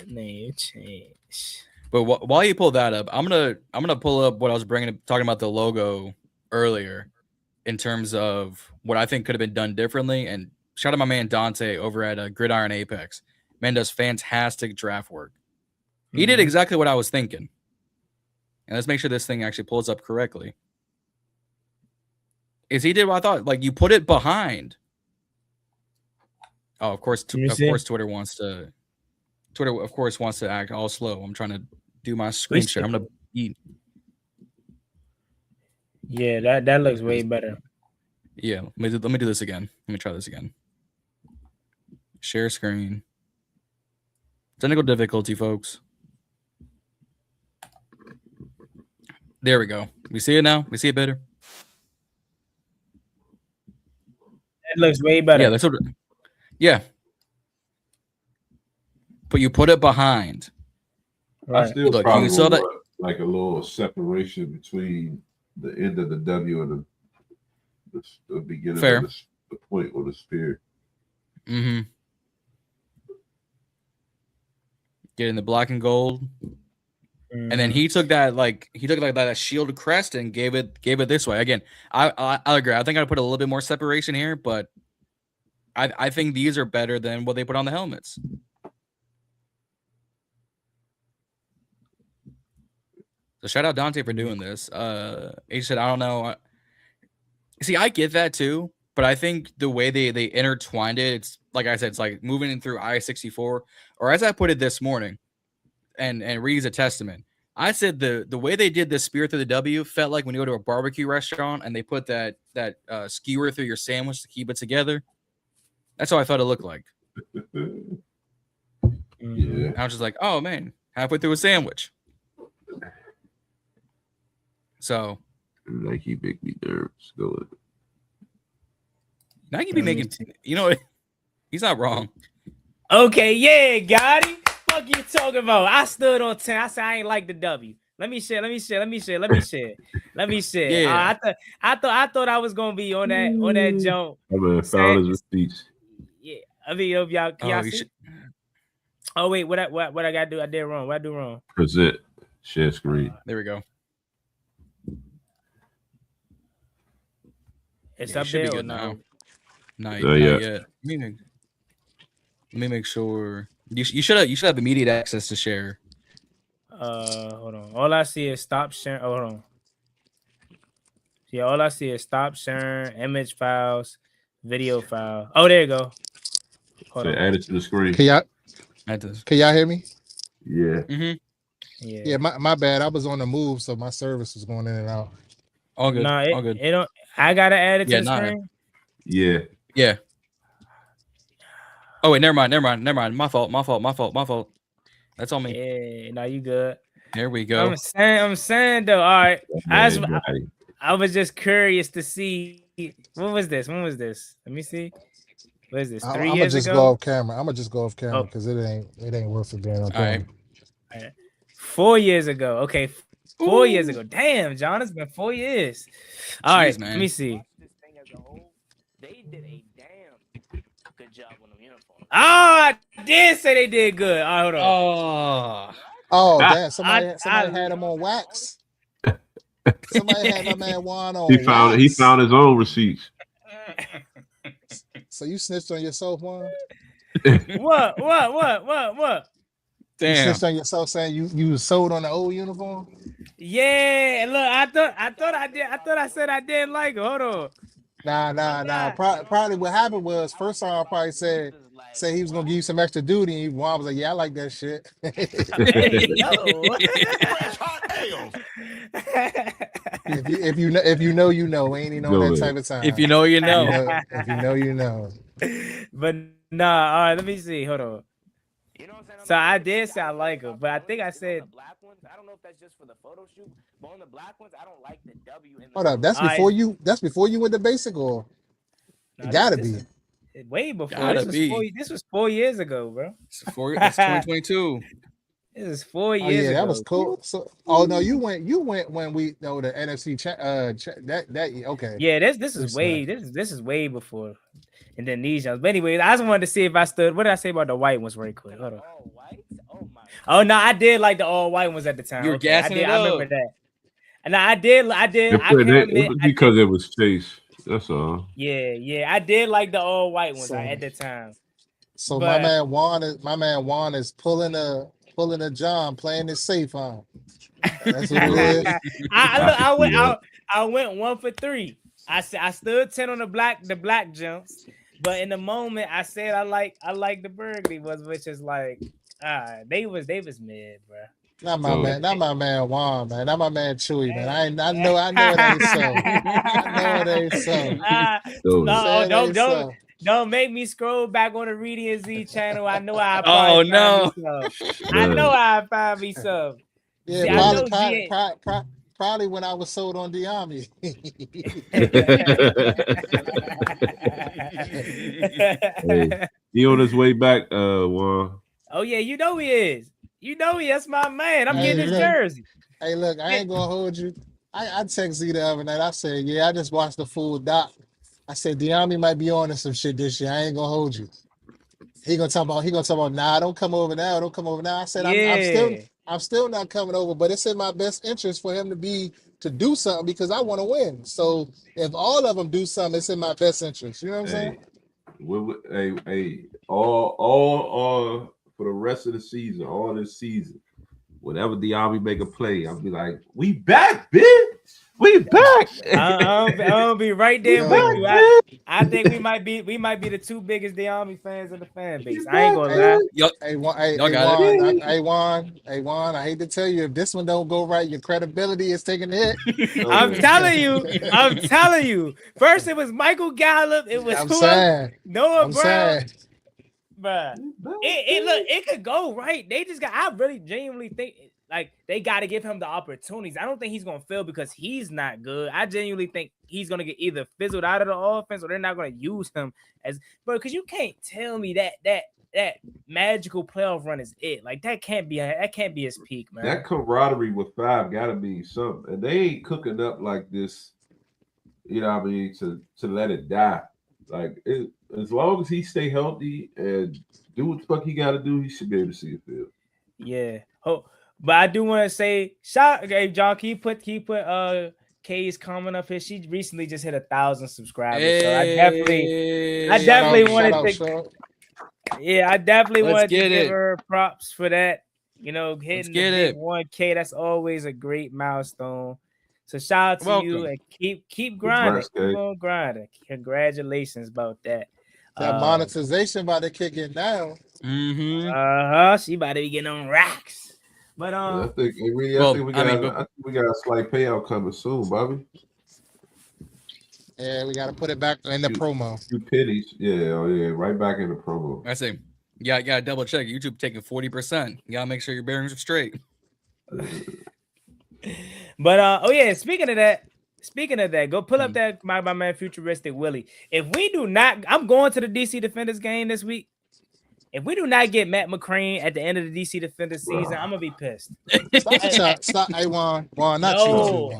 S1: Name change.
S4: But while you pull that up, I'm gonna pull up what I was talking about the logo earlier, in terms of what I think could have been done differently. And shout out my man Dante over at Gridiron Apex. Man does fantastic draft work. He did exactly what I was thinking. And let's make sure this thing actually pulls up correctly. He did what I thought. Like, you put it behind. Oh, of course. Twitter wants to act all slow. I'm trying to do my screen share. I'm gonna eat.
S1: Yeah, that looks way better.
S4: Yeah, let me do this again. Let me try this again. Share screen. Technical difficulty, folks. There we go. We see it now. We see it better.
S1: It looks way better.
S4: Yeah, that's what. Yeah. But you put it behind.
S2: Right. I still
S4: Look,
S2: probably
S4: you saw that,
S2: like a little separation between the end of the W and the beginning of the point or the spear.
S4: Mm-hmm. Getting the black and gold. And then he took that shield crest and gave it this way. Again, I agree. I think I put a little bit more separation here, but I think these are better than what they put on the helmets. So shout out Dante for doing this. He said, I don't know. See, I get that too, but I think the way they intertwined it, it's like I said, it's like moving in through I-64, or as I put it this morning, and Reedie's a testament. I said the way they did the spear through the W felt like when you go to a barbecue restaurant and they put that skewer through your sandwich to keep it together. That's how I thought it looked like.
S2: Yeah.
S4: I was just like, oh man, halfway through a sandwich. So
S2: Nike make me nervous. Go ahead.
S4: Nike be making, he's not wrong.
S1: Okay, yeah, got him. Fuck you talking about? I stood on 10. I said I ain't like the W. Let me share.
S4: Yeah.
S1: I thought I was gonna be on that jump.
S2: I found his receipts.
S1: Yeah, I mean, if y'all see. Oh wait, what I gotta do? I did wrong. What I do wrong?
S2: Present. Share screen.
S4: There we go.
S1: It's up there or no?
S4: Not yet. Let me make sure. You should have immediate access to share.
S1: Hold on. All I see is stop sharing. Oh, hold on. Yeah, all I see is stop sharing, image files, video file. Oh, there you go.
S2: Hold on. Add it to the screen.
S3: Can y'all hear me?
S2: Yeah.
S4: Mm-hmm.
S3: Yeah, my bad. I was on the move, so my service was going in and out.
S4: All good.
S1: All
S4: good.
S1: It don't. I gotta add it to the screen.
S2: Yeah.
S4: Oh wait, never mind. My fault. That's on me.
S1: Yeah, no, you good.
S4: There we go.
S1: I'm saying though. All right. I was just curious to see when was this? Let me see. What is this? 3 years ago?
S3: I'm gonna just go off camera because it ain't worth it being on camera.
S1: All right. 4 years ago. Okay. 4 years ago. Damn, John, it's been 4 years. All right, man. Let me see. They did a damn good job on the uniform. Oh, I did say they did good. All right, hold on.
S3: Oh, damn. Somebody had him on wax. Somebody had my man Juan on wax.
S2: He found his own receipts.
S3: So you snitched on yourself, Juan?
S1: What?
S3: Damn. You snitched on yourself saying you was sold on the old uniform?
S1: Yeah, look, I thought I said I didn't like it. Hold on.
S3: Nah. Probably what happened was first time I probably say he was gonna give you some extra duty, and Juan was like, "Yeah, I like that shit." If you know, you know. Ain't even on that type of time.
S4: If you know, you know.
S3: If you know, you know.
S1: But nah, all right. Let me see. Hold on. So I did say I like her, but I think I said black ones. I don't know if that's just for the photo shoot, but on the black ones, I don't like the W.
S3: Hold up, that's before you. That's before you went to basic, or it gotta be.
S1: Way before. This was 4 years ago, bro.
S4: It's 2022.
S1: This is 4 years ago.
S3: Yeah, that was cool. So, oh no, you went when we the NFC okay.
S1: Yeah, this is way before. And then these young. But anyways, I just wanted to see if I stood. What did I say about the white ones very quick? Hold on. Oh, white? Oh my Oh no, I did like the all white ones at the time.
S4: You were
S1: Okay, I
S4: gassing
S1: did.
S4: it
S1: I remember
S4: up.
S1: that. And I did. I
S2: It
S1: can't admit.
S2: was because it was Chase. That's all.
S1: Yeah. I did like the all white ones
S3: So-
S1: at the time.
S3: So
S1: But-
S3: my man Juan is pulling a John, playing it safe, huh? That's what it is.
S1: I went 1 for 3. I stood 10 on the black jumps, but in the moment I said I like the Burgundy which is like they was mid, bro.
S3: Not my man Juan, man. Not my man Chewy, man. I know it ain't so. I know it ain't so.
S1: Don't make me scroll back on the Reedie and Z channel. I know I
S4: Oh no!
S1: I know I find me some.
S3: Yeah, probably when I was sold on Diami.
S2: Hey, he on his way back, Juan.
S1: Oh yeah, you know he is. That's my man. I'm getting his jersey.
S3: Hey, look, I ain't gonna hold you. I text Z the other night. I said, yeah, I just watched the full doc. I said Diami might be on to some shit this year. I ain't gonna hold you. He gonna talk about nah, don't come over now. I said I'm still not coming over, but it's in my best interest for him to do something because I want to win. So if all of them do something, it's in my best interest. You know what I'm saying?
S2: All for the rest of the season, all this season, whenever Diami make a play, I'll be like, "We back, bitch! We back!"
S1: I'll be right there with you. I think we might be the two biggest Diami fans in the fan base. I ain't gonna lie.
S3: Juan, I hate to tell you, if this one don't go right, your credibility is taking a hit.
S1: I'm telling you. First it was Michael Gallup. It was Noah Brown. Bruh. It could go right. I really genuinely think like they got to give him the opportunities. I don't think he's gonna fail because he's not good. I genuinely think he's gonna get either fizzled out of the offense or they're not gonna use him as. But because you can't tell me that magical playoff run is it. Like that can't be his peak, man.
S2: That camaraderie with 5 gotta be something, and they ain't cooking up like this. You know what I mean? To let it die. Like as long as he stay healthy and do what the fuck he got to do, he should be able to see a field.
S1: Yeah. Oh, but I do want to say, okay, John, can you put Kay's comment up here? She recently just hit 1,000 subscribers, so I definitely wanted to. Yeah, I definitely wanted to give her props for that. You know, hitting the big 1K. That's always a great milestone. So shout out to you and keep grinding. Keep on grinding. Congratulations about that.
S3: That monetization about to kick in now.
S1: She about to be getting on racks. But
S2: I think we got a slight payout coming soon, Bobby.
S3: Yeah, we got to put it back in the promo.
S2: 2 pennies. Yeah, right back in the promo.
S4: I see. Yeah, you got to double check. YouTube taking 40%. You got to make sure your bearings are straight.
S1: But speaking of that, go pull up that my man Futuristic Willie. If we do not, I'm going to the DC Defenders game this week. If we do not get Matt McCrane at the end of the DC Defenders season, I'm gonna be pissed.
S3: Stop. Hey, Juan, not you.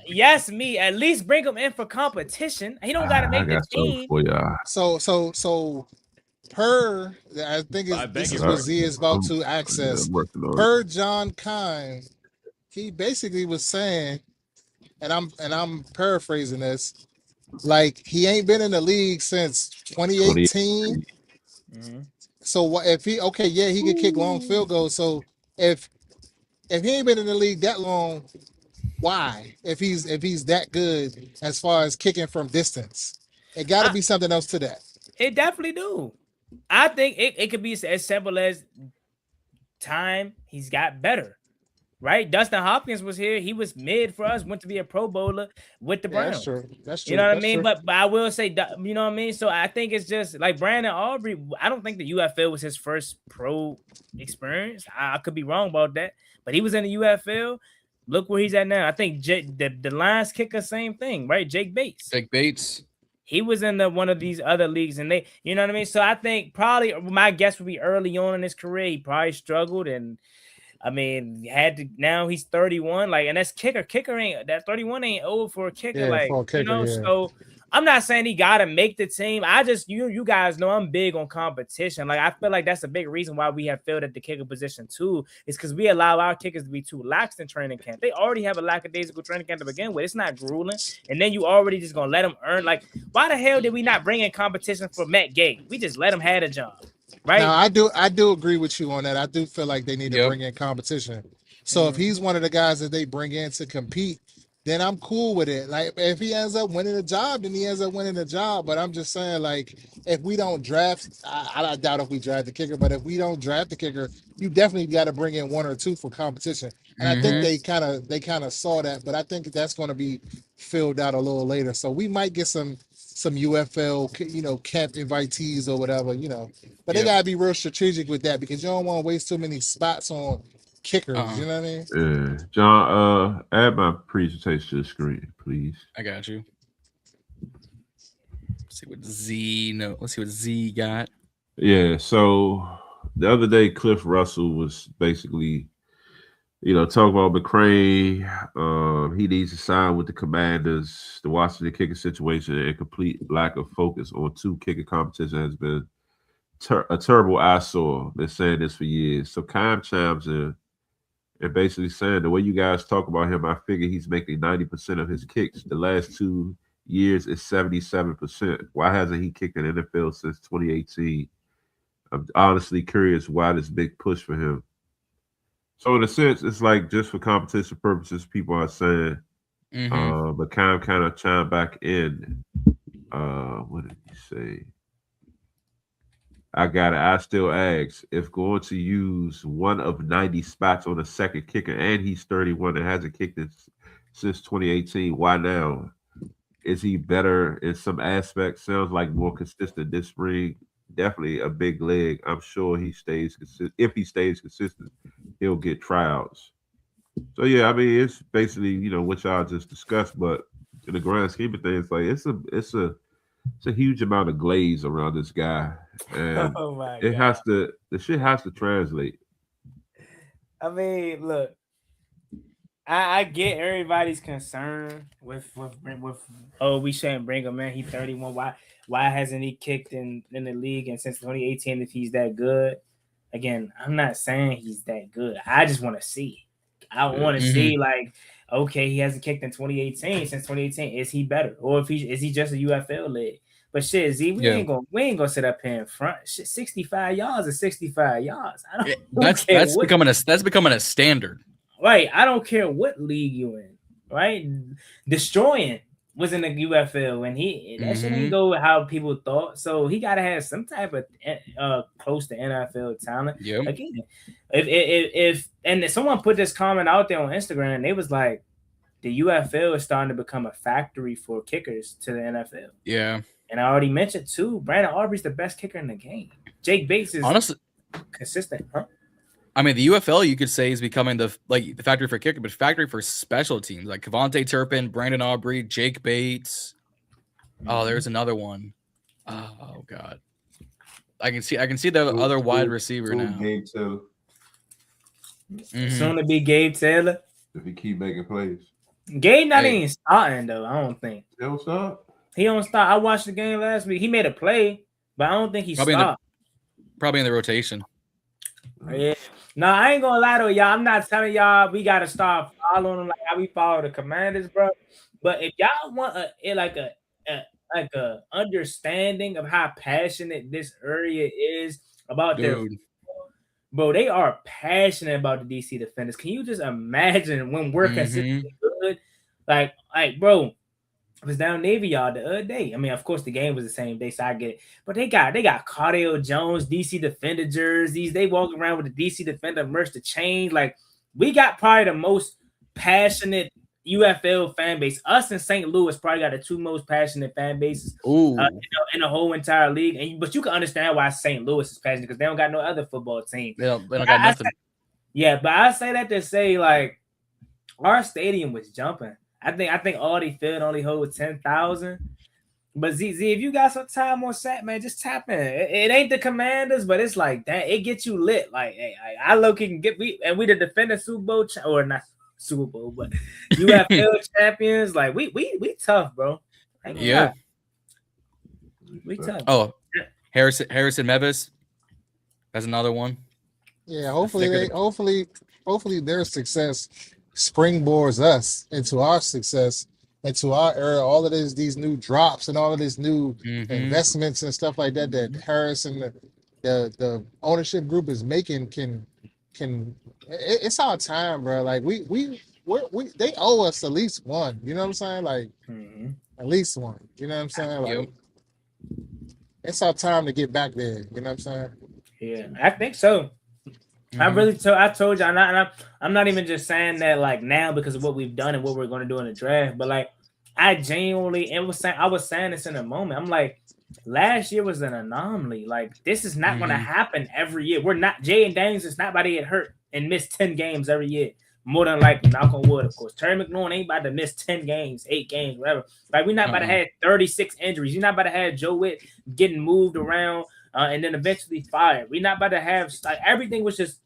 S1: Yes, me. At least bring him in for competition. He don't gotta make the team.
S2: For y'all.
S3: So per, I think this is what Z is about to access. Per John Kine, he basically was saying, and I'm paraphrasing this, like he ain't been in the league since 2018. Mm-hmm. So if he could kick long field goals. So if he ain't been in the league that long, why? If he's that good as far as kicking from distance, it got to be something else to that.
S1: It definitely do. I think it could be as simple as time. He's got better. Right, Dustin Hopkins was here. He was mid for us. Went to be a Pro Bowler with the Browns. That's true. You know what I mean? But I will say, you know what I mean. So I think it's just like Brandon Aubrey. I don't think the UFL was his first pro experience. I could be wrong about that, but he was in the UFL. Look where he's at now. I think the Lions kicker, same thing, right? Jake Bates. He was in one of these other leagues, and they, you know what I mean. So I think probably my guess would be early on in his career, he probably struggled and. I mean, now he's 31, like, and that's kicker. Kicker ain't that 31 ain't old for a kicker,
S3: for a kicker,
S1: you know.
S3: Yeah.
S1: So, I'm not saying he gotta make the team. I just you guys know I'm big on competition. Like I feel like that's a big reason why we have failed at the kicker position too. Is because we allow our kickers to be too lax in training camp. They already have a lackadaisical training camp to begin with. It's not grueling, and then you already just gonna let them earn. Like, why the hell did we not bring in competition for Matt Gay? We just let him have a job, right?
S3: Now I do agree with you on that. I do feel like they need to bring in competition. So if he's one of the guys that they bring in to compete, then I'm cool with it. Like if he ends up winning the job, then he ends up winning the job. But I'm just saying, like, if we don't draft, I doubt if we draft the kicker, but if we don't draft the kicker, you definitely got to bring in one or two for competition. And I think they kind of saw that, but I think that's going to be filled out a little later. So we might get some UFL, camp invitees or whatever, But they gotta be real strategic with that because you don't want to waste too many spots on kickers. You know what I mean?
S2: Yeah, John. Add my presentation to the screen, please.
S4: I got you. Let's see what Z got.
S2: Yeah. So the other day, Cliff Russell was basically, talking about McCrane. He needs to sign with the Commanders. The Washington kicker situation and complete lack of focus on two kicker competition has been a terrible eyesore. Been saying this for years. So Kyle chimes in and basically saying the way you guys talk about him, I figure he's making 90% of his kicks. The last 2 years is 77%. Why hasn't he kicked in the NFL since 2018? I'm honestly curious why this big push for him. So in a sense, it's like just for competition purposes, people are saying, but kind of chime back in. What did he say? I got it. I still ask if going to use one of 90 spots on the second kicker, and he's 31 and hasn't kicked it since 2018. Why now? Is he better in some aspects? Sounds like more consistent this spring. Definitely a big leg. I'm sure he stays consistent. If he stays consistent, he'll get tryouts. So yeah, I mean it's basically what y'all just discussed, but in the grand scheme of things, like it's a huge amount of glaze around this guy, and the shit has to translate.
S1: I mean, look, I get everybody's concern with we shouldn't bring him in. He's 31. Why hasn't he kicked in the league and since 2018 if he's that good? Again, I'm not saying he's that good. I just want to see. I want to see like, okay, he hasn't kicked in 2018 since 2018. Is he better, or is he just a UFL leg? But shit, Z, we ain't gonna sit up here in front. Shit, 65 yards is 65 yards.
S4: That's becoming a standard.
S1: Right. I don't care what league you in. Right. Destroying was in the UFL and that shit didn't go how people thought. So he gotta have some type of close to NFL talent.
S4: Yep.
S1: Again, if someone put this comment out there on Instagram, and they was like, the UFL is starting to become a factory for kickers to the NFL.
S4: Yeah.
S1: And I already mentioned too, Brandon Aubrey's the best kicker in the game. Jake Bates is
S4: honestly
S1: consistent, huh?
S4: I mean, the UFL you could say is becoming the factory for kicker, but factory for special teams like Kevontae Turpin, Brandon Aubrey, Jake Bates. Oh, there's another one. Oh God, I can see the other wide receiver now.
S2: Gabe Taylor.
S1: Soon to be Gabe Taylor.
S2: If he keep making plays,
S1: Gabe not even starting though. I don't think
S2: he don't start.
S1: He don't start. I watched the game last week. He made a play, but I don't think he stopped.
S4: Probably in the rotation.
S1: Yeah. No, I ain't gonna lie to y'all. I'm not telling y'all we gotta start following them like how we follow the Commanders, bro. But if y'all want a understanding of how passionate this area is about their, bro, they are passionate about the DC Defenders. Can you just imagine when we're consistently good? Like, bro. I was down Navy Yard the other day. I mean, of course, the game was the same day, so I get it. But they got Cardale Jones, DC Defender jerseys. They walk around with the DC Defender merch, the chains. Like, we got probably the most passionate UFL fan base. Us and St. Louis probably got the two most passionate fan bases in the whole entire league. But you can understand why St. Louis is passionate because they don't got no other football team.
S4: They don't got nothing.
S1: But I say that to say, like, our stadium was jumping. I think Audi Field only holds 10,000. But ZZ, if you got some time on set, man, just tap in. It ain't the Commanders, but it's like that. It gets you lit. Like, hey, I low-key can get we the defending Super Bowl or not Super Bowl, but UFL champions. Like we tough, bro.
S4: Yeah.
S1: We talking.
S4: Oh, Harrison Mevis. That's another one.
S3: Yeah, hopefully their success springboards us into our success, into our era. All of these new drops and all of these new investments and stuff like that Harris and the ownership group is making it's our time, bro. Like we they owe us at least one. You know what I'm saying? Like at least one. You know what I'm saying? Like it's our time to get back there. You know what I'm saying?
S1: Yeah, I think so. I told you, I'm not even just saying that like now because of what we've done and what we're going to do in the draft, but like I genuinely, I was saying this in a moment. I'm like, last year was an anomaly. Like this is not going to happen every year. We're not Jay and Daniels is not about to get hurt and miss 10 games every year. More than likely, knock on wood, of course. Terry McLaurin ain't about to miss 10 games, 8 games, whatever. Like we're not about to have 36 injuries. You're not about to have Joe Witt getting moved around and then eventually fired. We're not about to have like everything was just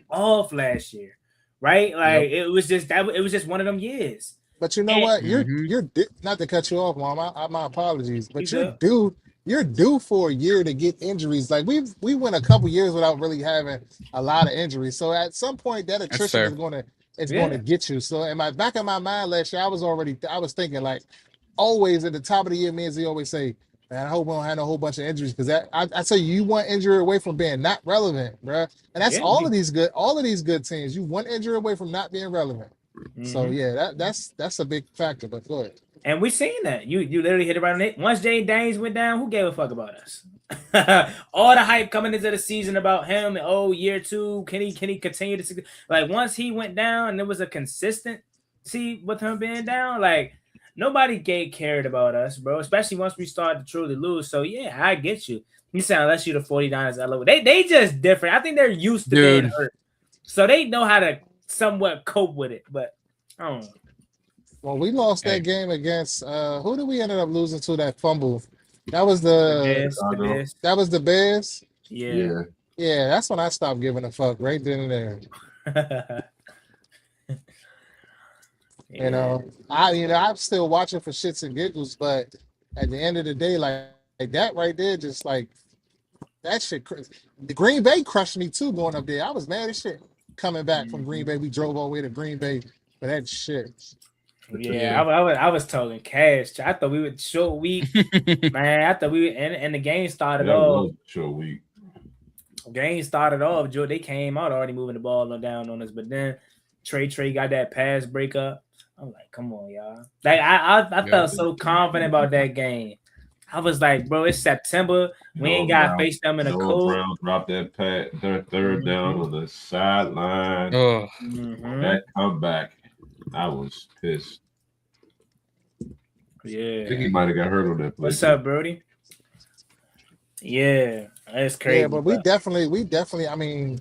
S1: off last year, right? Like it was just one of them years.
S3: But you know what? You're not to cut you off, Mom. My apologies, but you're due for a year to get injuries. Like we went a couple years without really having a lot of injuries. So at some point, that attrition is going to get you. So in my back of my mind last year, I was thinking like always at the top of the year, me and Z always say, man, I hope we don't have a whole bunch of injuries because I tell you one injury away from being not relevant, bro. And that's all of these good teams. You one injury away from not being relevant. So yeah, that's a big factor. But go ahead.
S1: And we seen that. You literally hit it right on it. Once Jay Daniels went down, who gave a fuck about us? All the hype coming into the season about him. Oh, year 2, can he continue to like once he went down and there was a consistency with him being down, like nobody cared about us, bro. Especially once we started to truly lose. So yeah, I get you. You sound unless you're the 49ers, I love it. They just different. I think they're used to being hurt, so they know how to somewhat cope with it. But I don't know.
S3: Well, we lost that game against who did we ended up losing to that fumble? That was the Bears. That was the Bears.
S1: Yeah.
S3: That's when I stopped giving a fuck right then and there. You know, I'm still watching for shits and giggles, but at the end of the day, like that right there, just like that shit. The Green Bay crushed me too going up there. I was mad as shit coming back from Green Bay. We drove all the way to Green Bay for that shit.
S1: Yeah, I was talking cash. I thought we would short week, man. I thought we would, and the game started off.
S2: Short week.
S1: Game started off. Joe, they came out already moving the ball down on us, but then Trey got that pass breakup. I'm like, come on, y'all. Like I felt so confident about that game. I was like, bro, it's September. We ain't got to face them in a cold.
S2: Brown dropped that third down on the sideline. That comeback. I was pissed.
S1: Yeah.
S2: I think he might have got hurt on that play.
S1: What's up, Brody? Yeah, that's crazy.
S3: Yeah, but we definitely. I mean,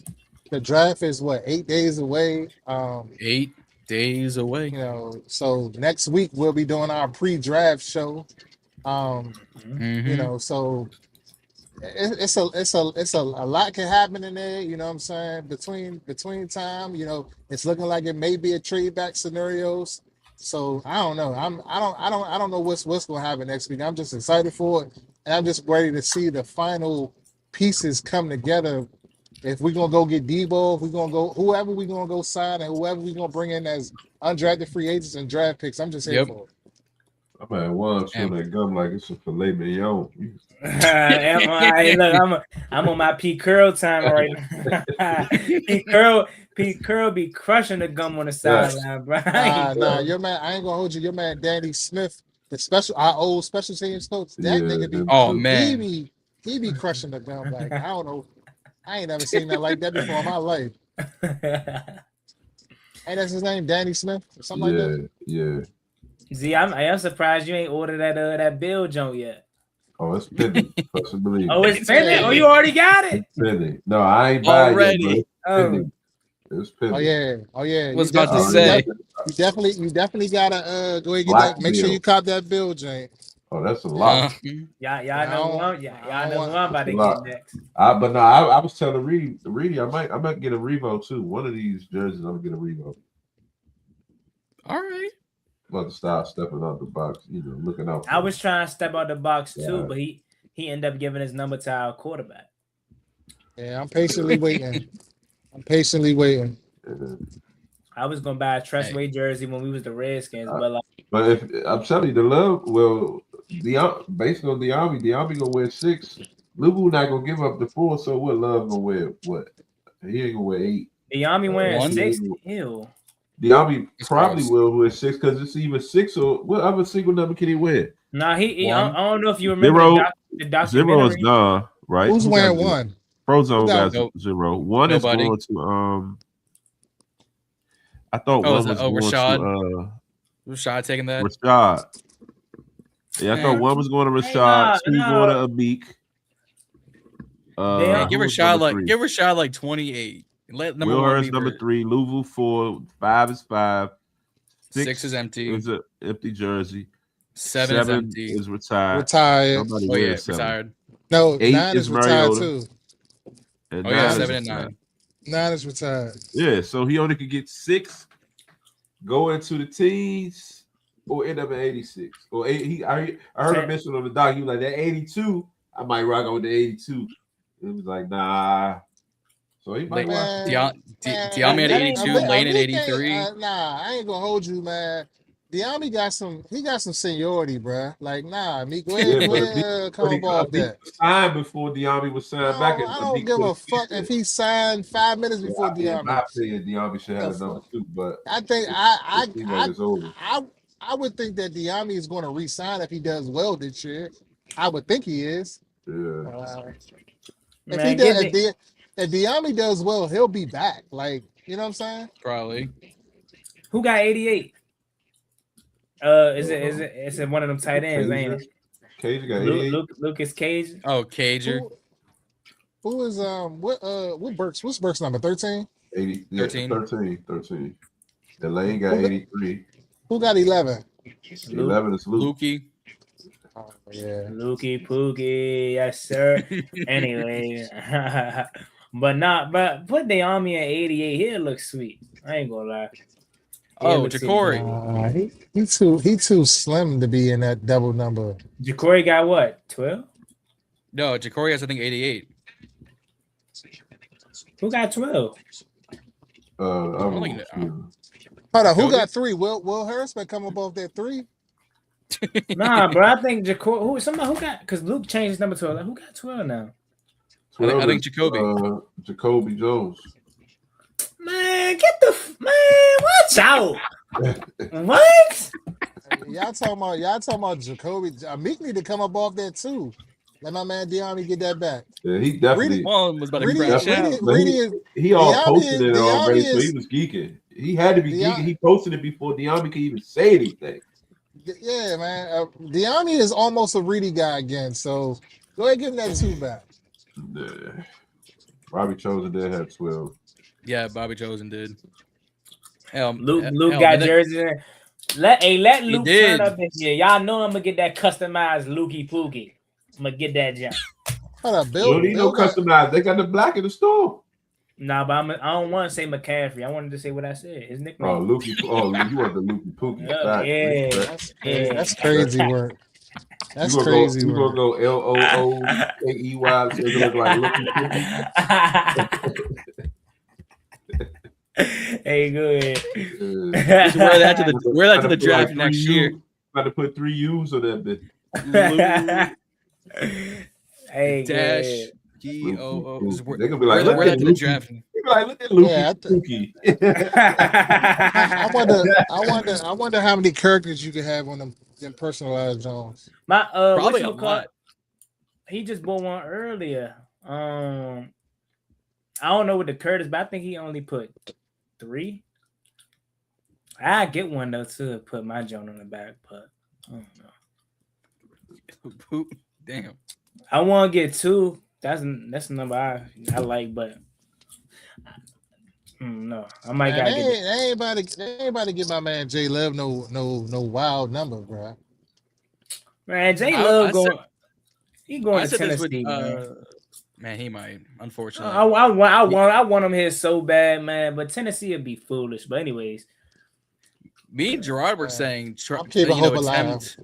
S3: the draft is 8 days away.
S4: 8 days away.
S3: You know, so next week we'll be doing our pre-draft show. You know, so it's a lot can happen in there. You know what I'm saying? Between time, you know, it's looking like it may be a trade back scenarios. So I don't know. I don't know what's gonna happen next week. I'm just excited for it, and I'm just ready to see the final pieces come together. If we're gonna go get Debo, if we're gonna go whoever we're gonna go sign, and whoever we're gonna bring in as undrafted free agents and draft picks, I'm just here for it.
S2: I'm at Juan chewing that gum like it's a filet mignon.
S1: I'm on my P Curl time right now. P Curl be crushing the gum on the sideline, bro.
S3: Nah, your man. I ain't gonna hold you. Your man, Danny Smith, our old special teams coach. That nigga be.
S4: Man,
S3: he be crushing the gum like I don't know. I ain't never seen that like that before in my life. Ain't that his name, Danny Smith, or something like that?
S2: Yeah.
S1: Z, I'm surprised you ain't ordered that bill joint yet.
S2: Oh, it's pending.
S1: Oh, it's pending. Oh, you already got it.
S2: It's pending. No, I ain't buying it. Pending. It's pending.
S3: Oh yeah.
S4: Was about to say.
S3: You definitely gotta go ahead and get that. Make sure you cop that bill, Jane.
S2: Oh, that's a lot.
S1: Y'all know I'm about to get next.
S2: But no, I was telling Reedie, I might get a Revo too. One of these jerseys, I'm gonna get a Revo.
S4: All right.
S2: I'm about to start stepping out the box, looking out.
S1: I was trying to step out the box too, but he ended up giving his number to our quarterback.
S3: Yeah, I'm patiently waiting. I'm patiently waiting.
S1: I was gonna buy a Trustway jersey when we was the Redskins, but like,
S2: But if I'm telling you, the love, well, based on the army gonna wear 6. Lubu not gonna give up the 4, so what? Love gonna wear what? He ain't gonna wear 8.
S1: the Army wearing
S4: One?
S1: 6. Ew.
S2: The army
S4: It's
S2: probably
S4: gross.
S2: will wear 6 because it's even 6 or what other single number can he wear?
S1: Nah, I
S4: One.
S1: don't know if you remember the documentary.
S2: 0 is gone, right?
S3: Who's
S2: Who
S3: wearing
S2: got 0?
S3: 1?
S2: Frozone got
S4: Nope.
S2: 0. 1
S4: Nobody.
S2: is going to I thought
S4: Oh,
S2: 1
S4: is
S2: was
S4: that- oh,
S2: going
S4: Rashad?
S2: to
S4: Rashad taking that?
S2: Rashad. Yeah, I thought 1 was going to Rashad, 2 going to Amik.
S4: Man, give
S2: who was
S4: Rashad like 28. Let number
S2: Will
S4: 1
S2: Hurst
S4: be
S2: number
S4: there.
S2: 3, Louisville 4, 5 is 5,
S4: 6 is empty.
S2: Is an empty jersey.
S4: 7 is empty.
S2: is retired.
S3: Retired.
S2: Nobody
S4: Oh yeah,
S2: wears 7.
S4: retired.
S3: No,
S2: 8
S3: 9
S2: is
S3: is retired
S2: Mariota.
S3: too.
S2: And
S4: Oh yeah,
S2: 9 is
S4: 7 and
S2: retired.
S4: 9.
S3: 9 is retired.
S2: Yeah, so he only could get 6, go into the teens, or end up at 86. Or 8, I heard him mention on the doc. He was like, that 82, I might rock on the 82. It was like, nah. So he might watch.
S4: Diami at 82, Lane at 83.
S3: Nah, I ain't gonna hold you, man. Diami got some seniority, bruh. Like, nah, me go ahead, come off that.
S2: Signed before Diami was signed back.
S3: I don't give a fuck if he signed 5 minutes before Diami.
S2: In my opinion, Diami should have a number 2, but
S3: I think I would think that Diami is going to resign if he does well this year. I would think he is.
S2: Yeah.
S3: If Diami does well, he'll be back. Like, you know what I'm saying?
S4: Probably.
S1: Who got 88? Is it one of them tight ends, ain't it?
S2: Cage got 88.
S1: Lucas Cage.
S4: Oh, Cager.
S3: Who is what's Burks number? 13?
S2: 80, yeah,
S4: 13.
S2: 13. The Lane got 83.
S3: Who got 11?
S2: 11 is Luke.
S4: Lukey.
S3: Oh, yeah.
S1: Lukey Pookie, yes sir. Anyway, but put the Army at 88. He'll look sweet. I ain't gonna lie.
S4: Oh, Ja'Cory.
S3: He too slim to be in that double number.
S1: Ja'Cory got what? 12?
S4: No, Ja'Cory has I think 88.
S1: Who got 12?
S3: Hold on, who got 3? Will Hurst might come above that 3?
S1: Nah, bro. I think Ja'Cory. Who got? Because Luke changed his number to 11. Who got 12 now?
S2: 12
S4: I think Jacoby.
S2: Jacoby Jones.
S1: Man, watch out. What?
S3: Y'all talking about Jacoby? Meek need to come up off that too. Let my man Diami get that back.
S2: Yeah, he definitely.
S4: Juan was about to crash out.
S2: He all posted it already, so he was geeking. He had to be geeking. He posted it before Diami could even say anything.
S3: Yeah, man. Diami is almost a Reedie guy again, so go ahead and give him that 2 back.
S2: Yeah. Robbie Chosen did have 12.
S4: Yeah, Bobby Chosen did.
S1: Luke got jerseys. Let Luke turn up this year. Y'all know I'm gonna get that customized Lukey Pookie. I'm gonna get that jump.
S3: Hold up, Bill.
S2: Don't need no customized. They got the black in the store.
S1: Nah, but I don't want to say McCaffrey. I wanted to say what I said. His nickname.
S2: Oh, Lukey. Oh, you want the Lukey Pookie?
S1: Yeah,
S3: that's crazy work. That's crazy work.
S2: You gonna go LOOKEY so it look like Lukey Pookie?
S1: Hey, good.
S4: Just wear that to the draft
S2: like
S4: next year.
S2: About to put 3 U's on that bit.
S1: Hey,
S4: dash G-O-O.
S2: They're gonna be like,
S4: wear that to the draft.
S2: They're like, look at Lukey Pookie.
S3: I wonder how many characters you could have on them personalized Jones.
S4: Probably a lot.
S1: He just bought one earlier. I don't know what the Curtis, but I think he only put 3. I get one though to put my joint on the back, but I don't know.
S4: Damn.
S1: I want to get 2. That's the number I like, but no, I might gotta get it.
S3: Anybody give my man J Love no wild number, bro.
S1: Man, J Love going. He going to Tennessee,
S4: man, he might. Unfortunately,
S1: I want him here so bad, man. But Tennessee would be foolish. But anyways,
S4: me and Gerard were saying,
S3: keep hope alive.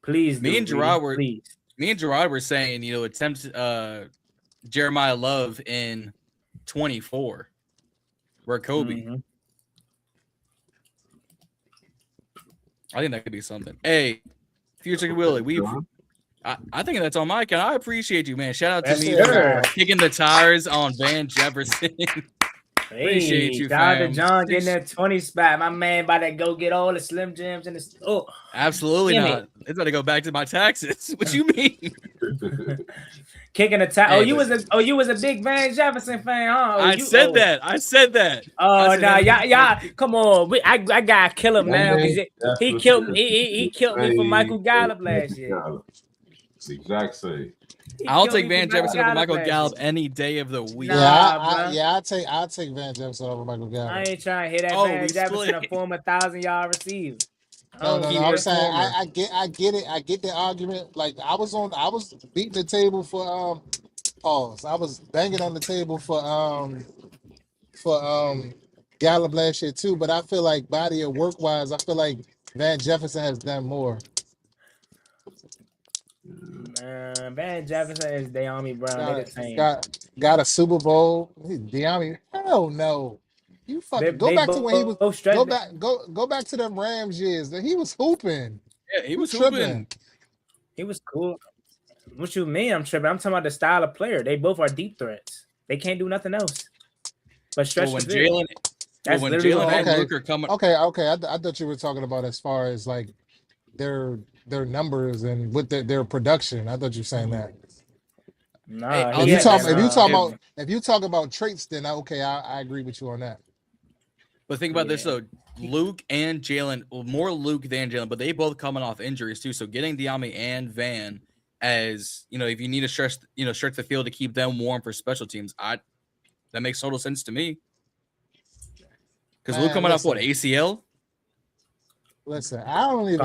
S1: Please,
S4: me and Gerard were.
S1: Please.
S4: Me and Gerard were saying, attempt Jeremiah Love in 24. Where Kobe.
S1: Mm-hmm.
S4: I think that could be something. Hey, Future Willie, I think that's on my account. I appreciate you, man. Shout out to
S1: Yes,
S4: me
S1: sir.
S4: for kicking the tires on Van Jefferson. Appreciate you,
S1: Shout out to
S4: fam.
S1: John getting that 20 spot. My man about to go get all the Slim Jims in the oh.
S4: Absolutely
S1: Gimme.
S4: not. It's got to go back to my taxes. What you mean?
S1: Kicking the tire.
S4: Hey,
S1: you was a big Van Jefferson fan, huh?
S4: I said that.
S1: Oh no, y'all, come on. I gotta kill him now because he killed me. He killed me for Michael Gallup last year.
S2: It's the exact same.
S4: I'll take Van Jefferson over Michael Gallup any day of the week.
S3: I'll take Van Jefferson over Michael Gallup.
S1: I ain't trying to hear that Van Jefferson, a former 1,000-yard receiver.
S3: No. I'm saying I get it. I get the argument. Like I was beating the table for pause. I was banging on the table for Gallup last year too. But I feel like body of work wise, I feel like Van Jefferson has done more.
S1: Van Jefferson is De'Ami Brown.
S3: Got a Super Bowl. De'Ami, hell no. You fucking go back to when he was go back to them Rams years. He was hooping.
S4: Yeah, he was hooping.
S1: He was cool. What you mean? I'm tripping. I'm talking about the style of player. They both are deep threats. They can't do nothing else but stretch the field.
S4: When Jalen and Luke are coming.
S3: Okay. I thought you were talking about as far as like their numbers and with their production. I thought you were saying that.
S1: Nah,
S3: if you talk about traits, then I agree with you on that.
S4: But think about this though, Luke and Jalen, more Luke than Jalen, but they both coming off injuries too. So getting De'Ami and Van as if you need to stretch the field to keep them warm for special teams, that makes total sense to me. Because Luke coming off what, ACL?
S3: Listen, I don't even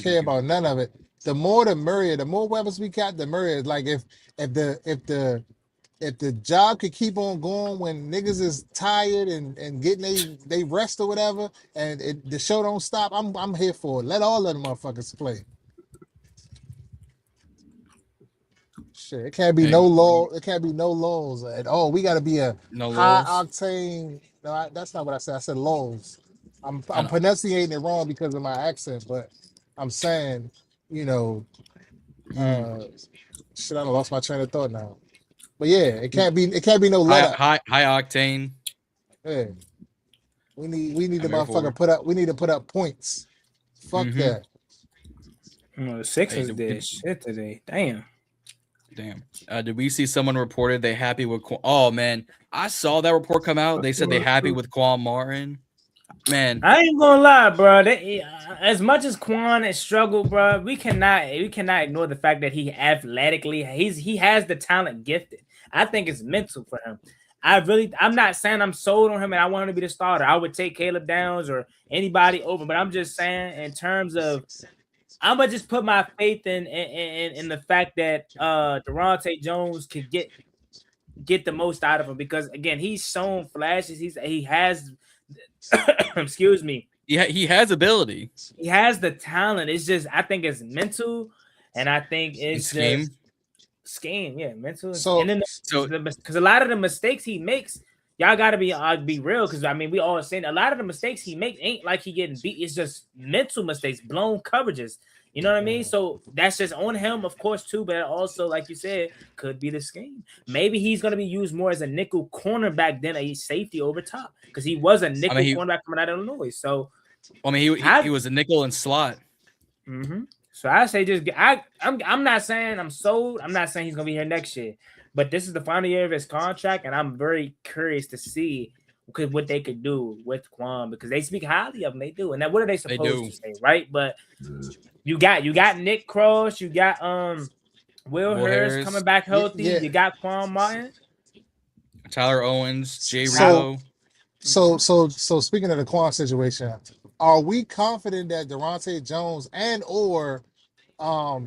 S3: care about none of it. The more the merrier. The more weapons we got, the merrier. Like if the job could keep on going when niggas is tired and getting they rest or whatever, and the show don't stop, I'm here for it. Let all of them motherfuckers play. Shit, it can't be no lull. It can't be no lulls at all. We got to be a high octane. No, that's not what I said. I said lulls. I'm pronunciating it wrong because of my accent, but I'm saying, shit, I lost my train of thought now. But yeah, it can't be no let
S4: high octane.
S3: Yeah. We need the motherfucker put up. We need to put up points. Fuck that.
S1: The Sixers did shit today. Damn.
S4: Did we see someone reported they happy with? Oh man, I saw that report come out. They said they happy with Quan Martin. Man,
S1: I ain't gonna lie, bro. As much as Quan has struggled, bro, we cannot ignore the fact that he athletically he has the talent gifted. I think it's mental for him. I'm not saying I'm sold on him and I want him to be the starter. I would take Caleb Downs or anybody over, but I'm just saying in terms of I'm gonna just put my faith in the fact that Durante Jones could get the most out of him because again he's shown flashes. He has excuse me.
S4: He has ability.
S1: He has the talent. It's just I think it's mental, and I think it's scheme. Yeah, mental.
S3: So
S1: because a lot of the mistakes he makes, y'all gotta be real. Because I mean, we all saying a lot of the mistakes he makes ain't like he getting beat. It's just mental mistakes, blown coverages. You know what I mean? So that's just on him, of course, too. But also, like you said, could be the scheme. Maybe he's gonna be used more as a nickel cornerback than a safety over top because he was a nickel cornerback coming out of Illinois. So,
S4: I mean, he was a nickel and slot.
S1: Mm-hmm. So I say I'm not saying I'm sold. I'm not saying he's gonna be here next year, but this is the final year of his contract, and I'm very curious to see what they could do with Quan because they speak highly of him. They do, and then what are they supposed to say, right? But you got Nick Cross, you got Will Harris coming back healthy. Yeah. You got Quan Martin,
S4: Tyler Owens, Jay Rio.
S3: So speaking of the Quan situation, are we confident that Durante Jones and or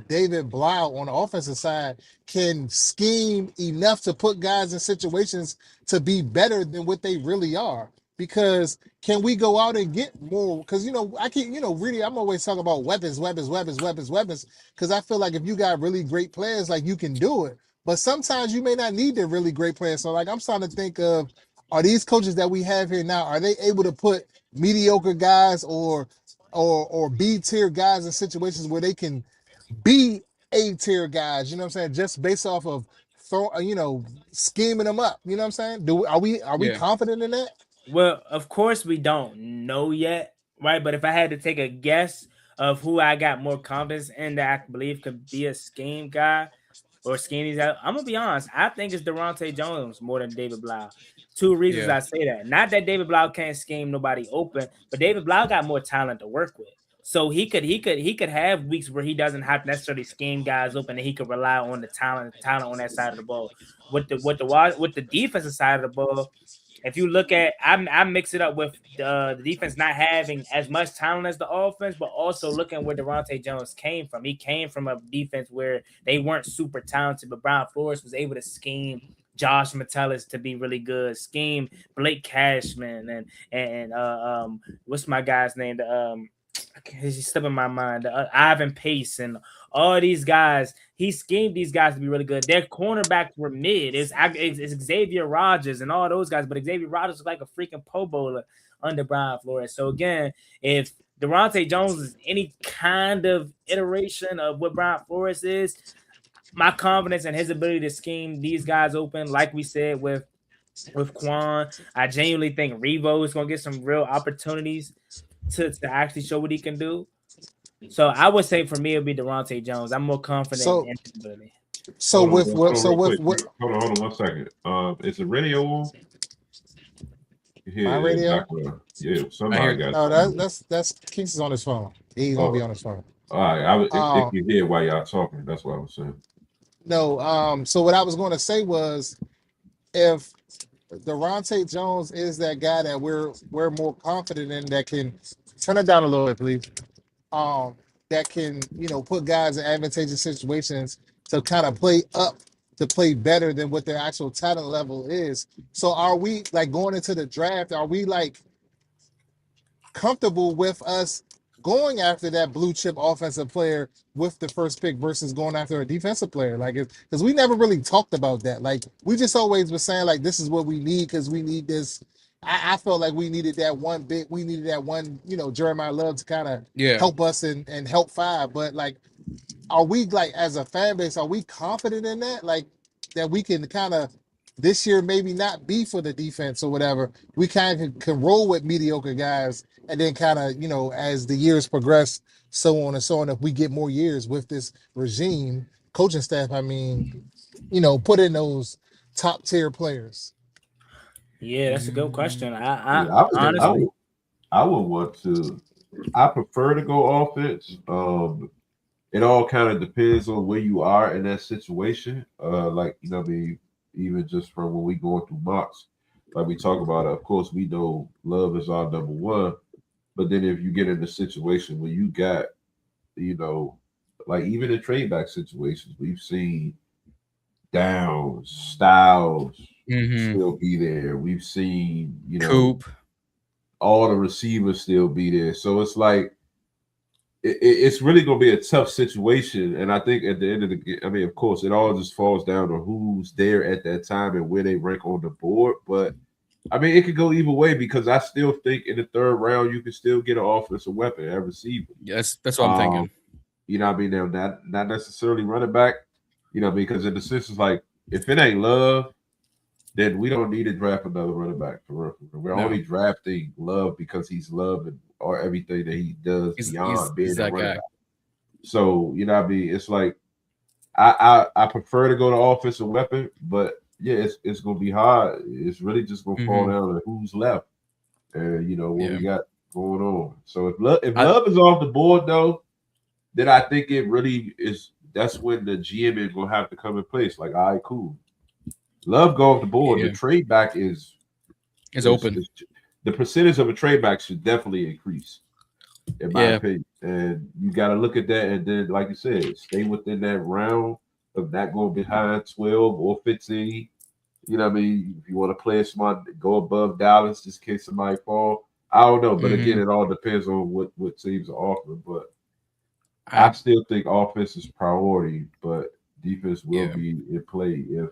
S3: David Blau on the offensive side can scheme enough to put guys in situations to be better than what they really are? because can we go out and get more? Because I can't. Really, I'm always talking about weapons, because I feel like if you got really great players, like you can do it. But sometimes you may not need the really great players. So like I'm starting to think of, are these coaches that we have here now, are they able to put mediocre guys or B tier guys in situations where they can be A tier guys? You know what I'm saying? Just based off of scheming them up. You know what I'm saying? Are we confident in that?
S1: Well, of course we don't know yet, right? But if I had to take a guess of who I got more confidence in that I believe could be a scheme guy or scheme, I'm gonna be honest. I think it's Durante Jones more than David Blau. Two reasons I say that. Not that David Blau can't scheme nobody open, but David Blau got more talent to work with. So he could have weeks where he doesn't have to necessarily scheme guys open, and he could rely on the talent on that side of the ball. With the defensive side of the ball, if you look at, I mix it up with the defense not having as much talent as the offense, but also looking where Durante Jones came from. He came from a defense where they weren't super talented, but Brian Flores was able to scheme Josh Metellus to be really good, scheme Blake Cashman and what's my guy's name? He's slipping my mind. Ivan Pace and all these guys. He schemed these guys to be really good. Their cornerbacks were mid. It's Xavier Rogers and all those guys, but Xavier Rogers was like a freaking Pro Bowler under Brian Flores. So again, if Durante Jones is any kind of iteration of what Brian Flores is, my confidence in his ability to scheme these guys open, like we said with Juan, I genuinely think Revo is gonna get some real opportunities to actually show what he can do. So I would say for me it'd be Durante Jones. I'm more confident in his ability.
S3: So
S2: hold on 1 second. Is the radio on?
S3: My radio?
S2: Yeah, somebody got.
S3: Oh, that's Kings is on his phone. He's gonna be on his phone.
S2: All right, if you hear while y'all talking, that's what I was saying.
S3: No, so what I was going to say was, if Durante Jones is that guy that we're more confident in, that can turn it down a little bit, please. That can put guys in advantageous situations to kind of play up, to play better than what their actual talent level is. So are we, like, going into the draft? Are we like comfortable with us going after that blue chip offensive player with the first pick versus going after a defensive player? Like, because we never really talked about that. Like, we just always were saying, like, this is what we need because we need this. I felt like we needed that one bit. We needed that one, Jeremiah Love to kind of help us and help five. But, like, are we, like, as a fan base, are we confident in that? Like, that we can kind of this year maybe not be for the defense or whatever. We kind of can roll with mediocre guys, and then kind of, as the years progress, so on and so on, if we get more years with this regime, coaching staff, I mean, put in those top tier players.
S1: Yeah, that's a good question. I honestly,
S2: I would want to. I prefer to go offense. It all kind of depends on where you are in that situation. Like, even just from when we going through mocks, like we talk about, of course, we know Love is our number one. But then if you get in a situation where you got, like even in trade back situations, we've seen Downs, Styles still be there. We've seen,
S4: Coop,
S2: all the receivers still be there. So it's like, it's really going to be a tough situation. And I think at the end of the of course, it all just falls down to who's there at that time and where they rank on the board. But it could go either way, because I still think in the third round you can still get an offensive weapon at receiver.
S4: Yes, that's what I'm thinking.
S2: Now not necessarily running back, because in the sense is like, if it ain't Love, then we don't need to draft another running back for real. We're only drafting Love because he's Love and or everything that he does beyond being a running back. So it's like I prefer to go to offensive weapon, but yeah, it's gonna be hard. It's really just gonna fall down to who's left and what we got going on. So if Love is off the board though, then I think it really is. That's when the GM is gonna have to come in place. Like, all right, cool. Love go off the board. The trade back is open. The percentage of a trade back should definitely increase, in my opinion. And you got to look at that, and then, like you said, stay within that round of not going behind 12 or 15. You know what I mean? If you want to play it smart, go above Dallas just in case somebody fall. I don't know, but again, it all depends on what teams are offering. But I still think offense is priority, but defense will be in play if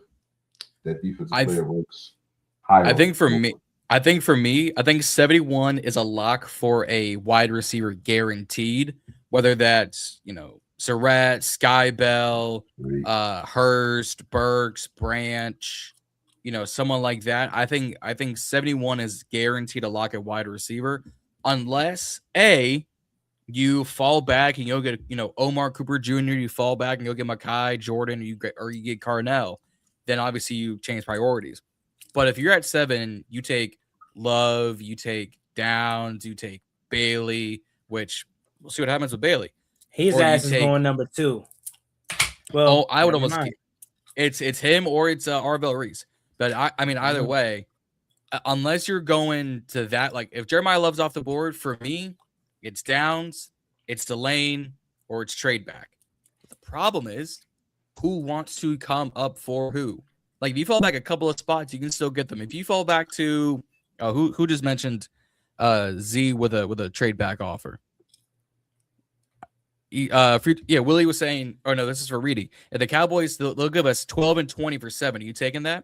S2: that defensive player ranks higher.
S4: I think for me, I think 71 is a lock for a wide receiver guaranteed, whether that's, Surratt, Skybell, Hurst, Burks, Branch, someone like that. I think 71 is guaranteed a lock at wide receiver, unless you fall back and you'll get, Omar Cooper Jr., you fall back and you'll get Makai, Jordan, you get Carnell. Then obviously you change priorities. But if you're at 7, you take Love, you take Downs, you take Bailey, which we'll see what happens with Bailey.
S1: His ass is going number 2.
S4: Well, I would almost it's him or it's Arvell Reese. But I mean, either way, unless you're going to that, like if Jeremiah Love's off the board, for me, it's Downs, it's Delane, or it's trade back. The problem is, who wants to come up for who? Like if you fall back a couple of spots, you can still get them. If you fall back to who just mentioned Z with a trade back offer. Willie was saying, oh no, this is for Reedie. If the Cowboys they'll give us 12 and 20 for 7. Are you taking that?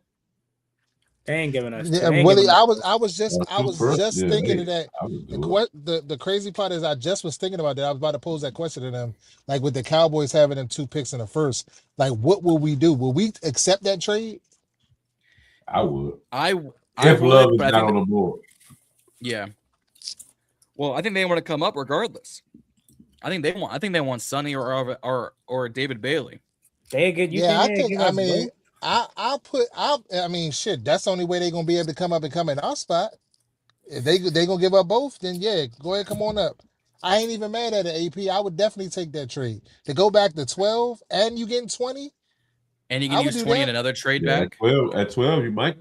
S1: They ain't giving us.
S3: Willie, I was just thinking of that. The crazy part is I just was thinking about that. I was about to pose that question to them. Like with the Cowboys having them 2 picks in the first, like what will we do? Will we accept that trade?
S2: I would.
S4: If
S2: Love is not on the board.
S4: Yeah. Well, I think they want to come up regardless. I think they want Sonny or David Bailey.
S1: They get you.
S3: Yeah, I mean, shit. That's the only way they're gonna be able to come up and come in our spot. If they gonna give up both, then yeah, go ahead, come on up. I ain't even mad at it, AP. I would definitely take that trade to go back to 12, and you getting 20,
S4: and you can use 20 in another trade back.
S2: At 12, you might.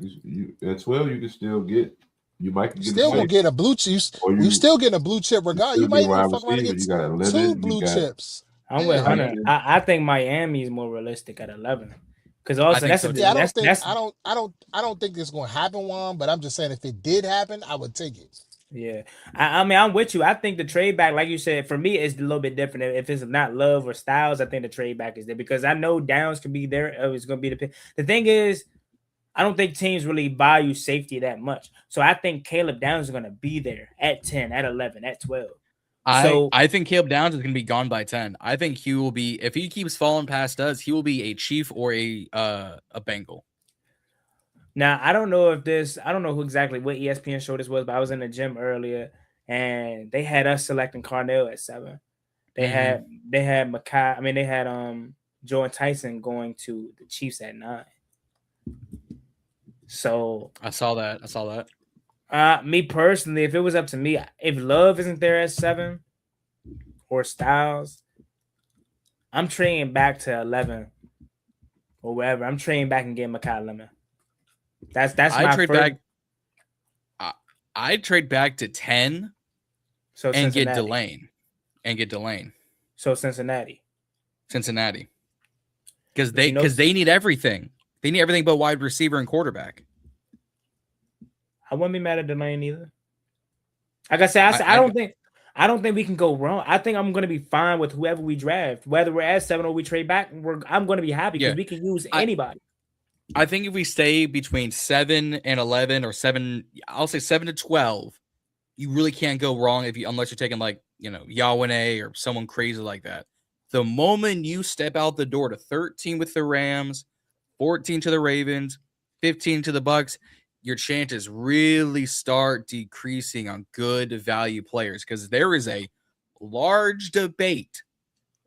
S2: At 12, you can still get. You might get
S3: still gonna get a blue chip. You still getting a blue chip regardless. You might even fuck around and get 2 blue chips.
S1: I'm with Hunter. I think Miami is more realistic at 11. Because also
S3: I don't think it's going to happen, Juan. But I'm just saying, if it did happen, I would take it.
S1: Yeah, I mean, I'm with you. I think the trade back, like you said, for me, is a little bit different. If it's not Love or Styles, I think the trade back is there because I know Downs can be there. It's going to be the pick. The thing is, I don't think teams really value safety that much. So I think Caleb Downs is going to be there at 10, at 11, at 12.
S4: I think Caleb Downs is going to be gone by 10. I think he will be, if he keeps falling past us, he will be a Chief or a Bengal.
S1: Now, I don't know exactly what ESPN show this was, but I was in the gym earlier and they had us selecting Carnell at 7. They had Makai. I mean, they had Joe Tyson going to the Chiefs at 9. So
S4: I saw that.
S1: Me personally, if it was up to me, if Love isn't there at 7 or Styles, I'm trading back to 11 or wherever. I'm trading back and getting Makai Lemon. That's my trade back.
S4: I'd trade back to 10 and get Delane. So
S1: Cincinnati.
S4: Because they need everything. They need everything but wide receiver and quarterback.
S1: I wouldn't be mad at Delane either. Like I said, I don't think we can go wrong. I think I'm going to be fine with whoever we draft, whether we're at 7 or we trade back. I'm going to be happy because we can use anybody.
S4: I think if we stay between 7 and 11 or 7, I'll say 7 to 12, you really can't go wrong unless you're taking Yawene or someone crazy like that. The moment you step out the door to 13 with the Rams, 14 to the Ravens, 15 to the Bucks, your chances really start decreasing on good value players because there is a large debate.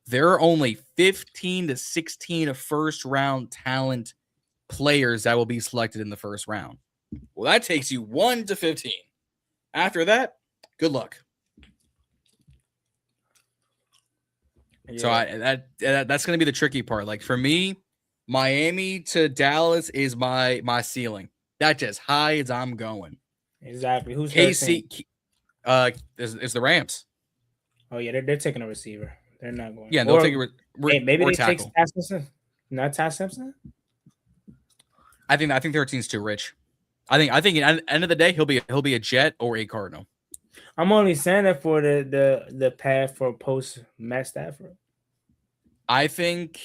S4: There are only 15 to 16 of first round talent players that will be selected in the first round. Well, that takes you 1 to 15. After that, good luck. Yeah. So that's going to be the tricky part. Like for me, Miami to Dallas is my ceiling. That's as high as I'm going.
S1: Exactly. Who's
S4: KC? Is the Rams?
S1: Oh yeah, they're taking a receiver. They're not going.
S4: Yeah, they'll take
S1: maybe they take Ty Simpson. Not Ty Simpson.
S4: I think 13's too rich. I think at the end of the day he'll be a Jet or a Cardinal.
S1: I'm only saying that for the path for post Matt Stafford.
S4: I think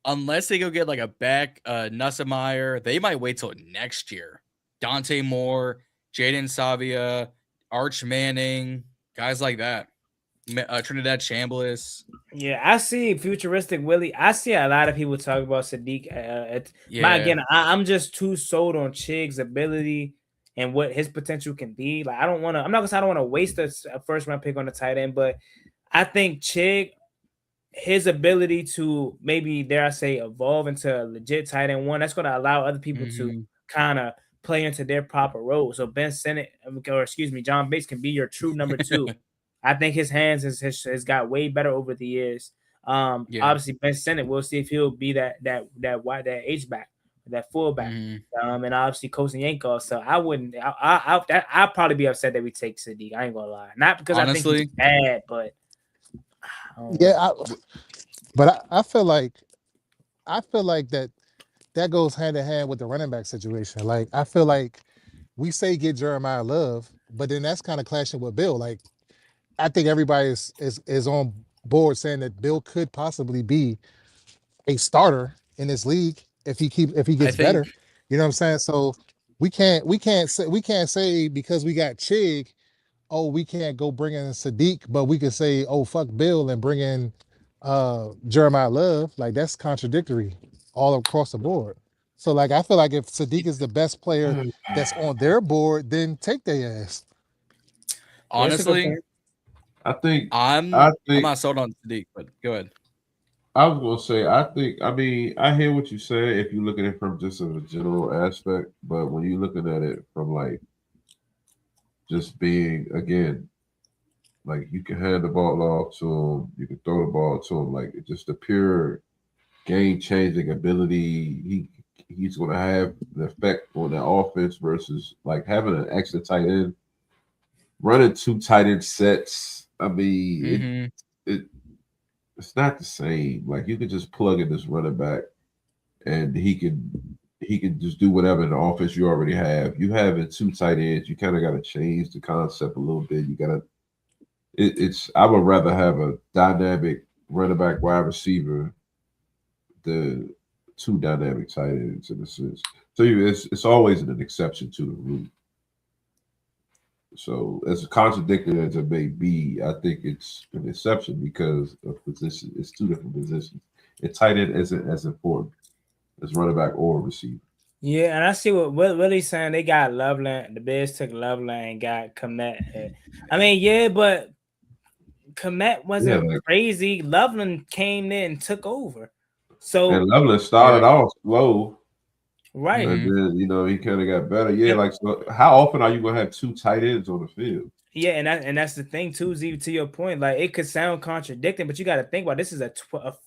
S4: unless they go get like a back Nussmeier, they might wait till next year. Dante Moore, Jaden Savia, Arch Manning, guys like that. Trinidad Chambliss.
S1: Yeah, I see futuristic Willie. I see a lot of people talk about Sadiq. Again, I'm just too sold on Chig's ability and what his potential can be. Like, I'm not gonna say I don't want to waste a first round pick on the tight end, but I think Chig, his ability to maybe, dare I say, evolve into a legit tight end one, that's going to allow other people to kind of play into their proper role. So John Bates can be your true number two. I think his hands has got way better over the years. Obviously Ben Sinnott, we'll see if he'll be that H back, that fullback. And obviously Kosin Yankov. So I wouldn't. I'd probably be upset that we take Sadiq. I ain't gonna lie, not because honestly, I think he's bad, but.
S3: I feel like that goes hand in hand with the running back situation. Like, I feel like we say get Jeremiah Love, but then that's kind of clashing with Bill. Like, I think everybody is on board saying that Bill could possibly be a starter in this league if he gets better. You know what I'm saying? So we can't say because we got Chig, oh, we can't go bring in Sadiq, but we can say, oh, fuck Bill and bring in Jeremiah Love. Like, that's contradictory all across the board. So, like, I feel like if Sadiq is the best player that's on their board, then take their ass.
S4: Honestly,
S2: I think
S4: I'm not sold on Sadiq, but go ahead.
S2: I was gonna say, I hear what you say if you look at it from just a general aspect, but when you're looking at it from like just being, again, like, you can hand the ball off to him, you can throw the ball to him, like, just a pure game-changing ability. He's going to have an effect on the offense versus like having an extra tight end, running two tight end sets. I mean, it's not the same. Like, you can just plug in this running back, and he can just do whatever in the offense you already have. You having two tight ends, you kind of got to change the concept a little bit. You got to. I would rather have a dynamic running back, wide receiver, than two dynamic tight ends in a sense. So it's always an exception to the rule. So as contradictory as it may be, I think it's an exception because of position. It's two different positions. And tight end isn't as important as running back or receiver.
S1: Yeah, and I see what Willie's saying. They got Loveland. The Bears took Loveland and got Komet. I mean, yeah, but Komet wasn't crazy. Loveland came in and took over. So
S2: and Loveland started off slow.
S1: Right.
S2: And then, he kind of got better. Yeah, like, so how often are you going to have two tight ends on the field?
S1: Yeah, and that's the thing too, Z, to your point. Like, it could sound contradicting, but you got to think about this is a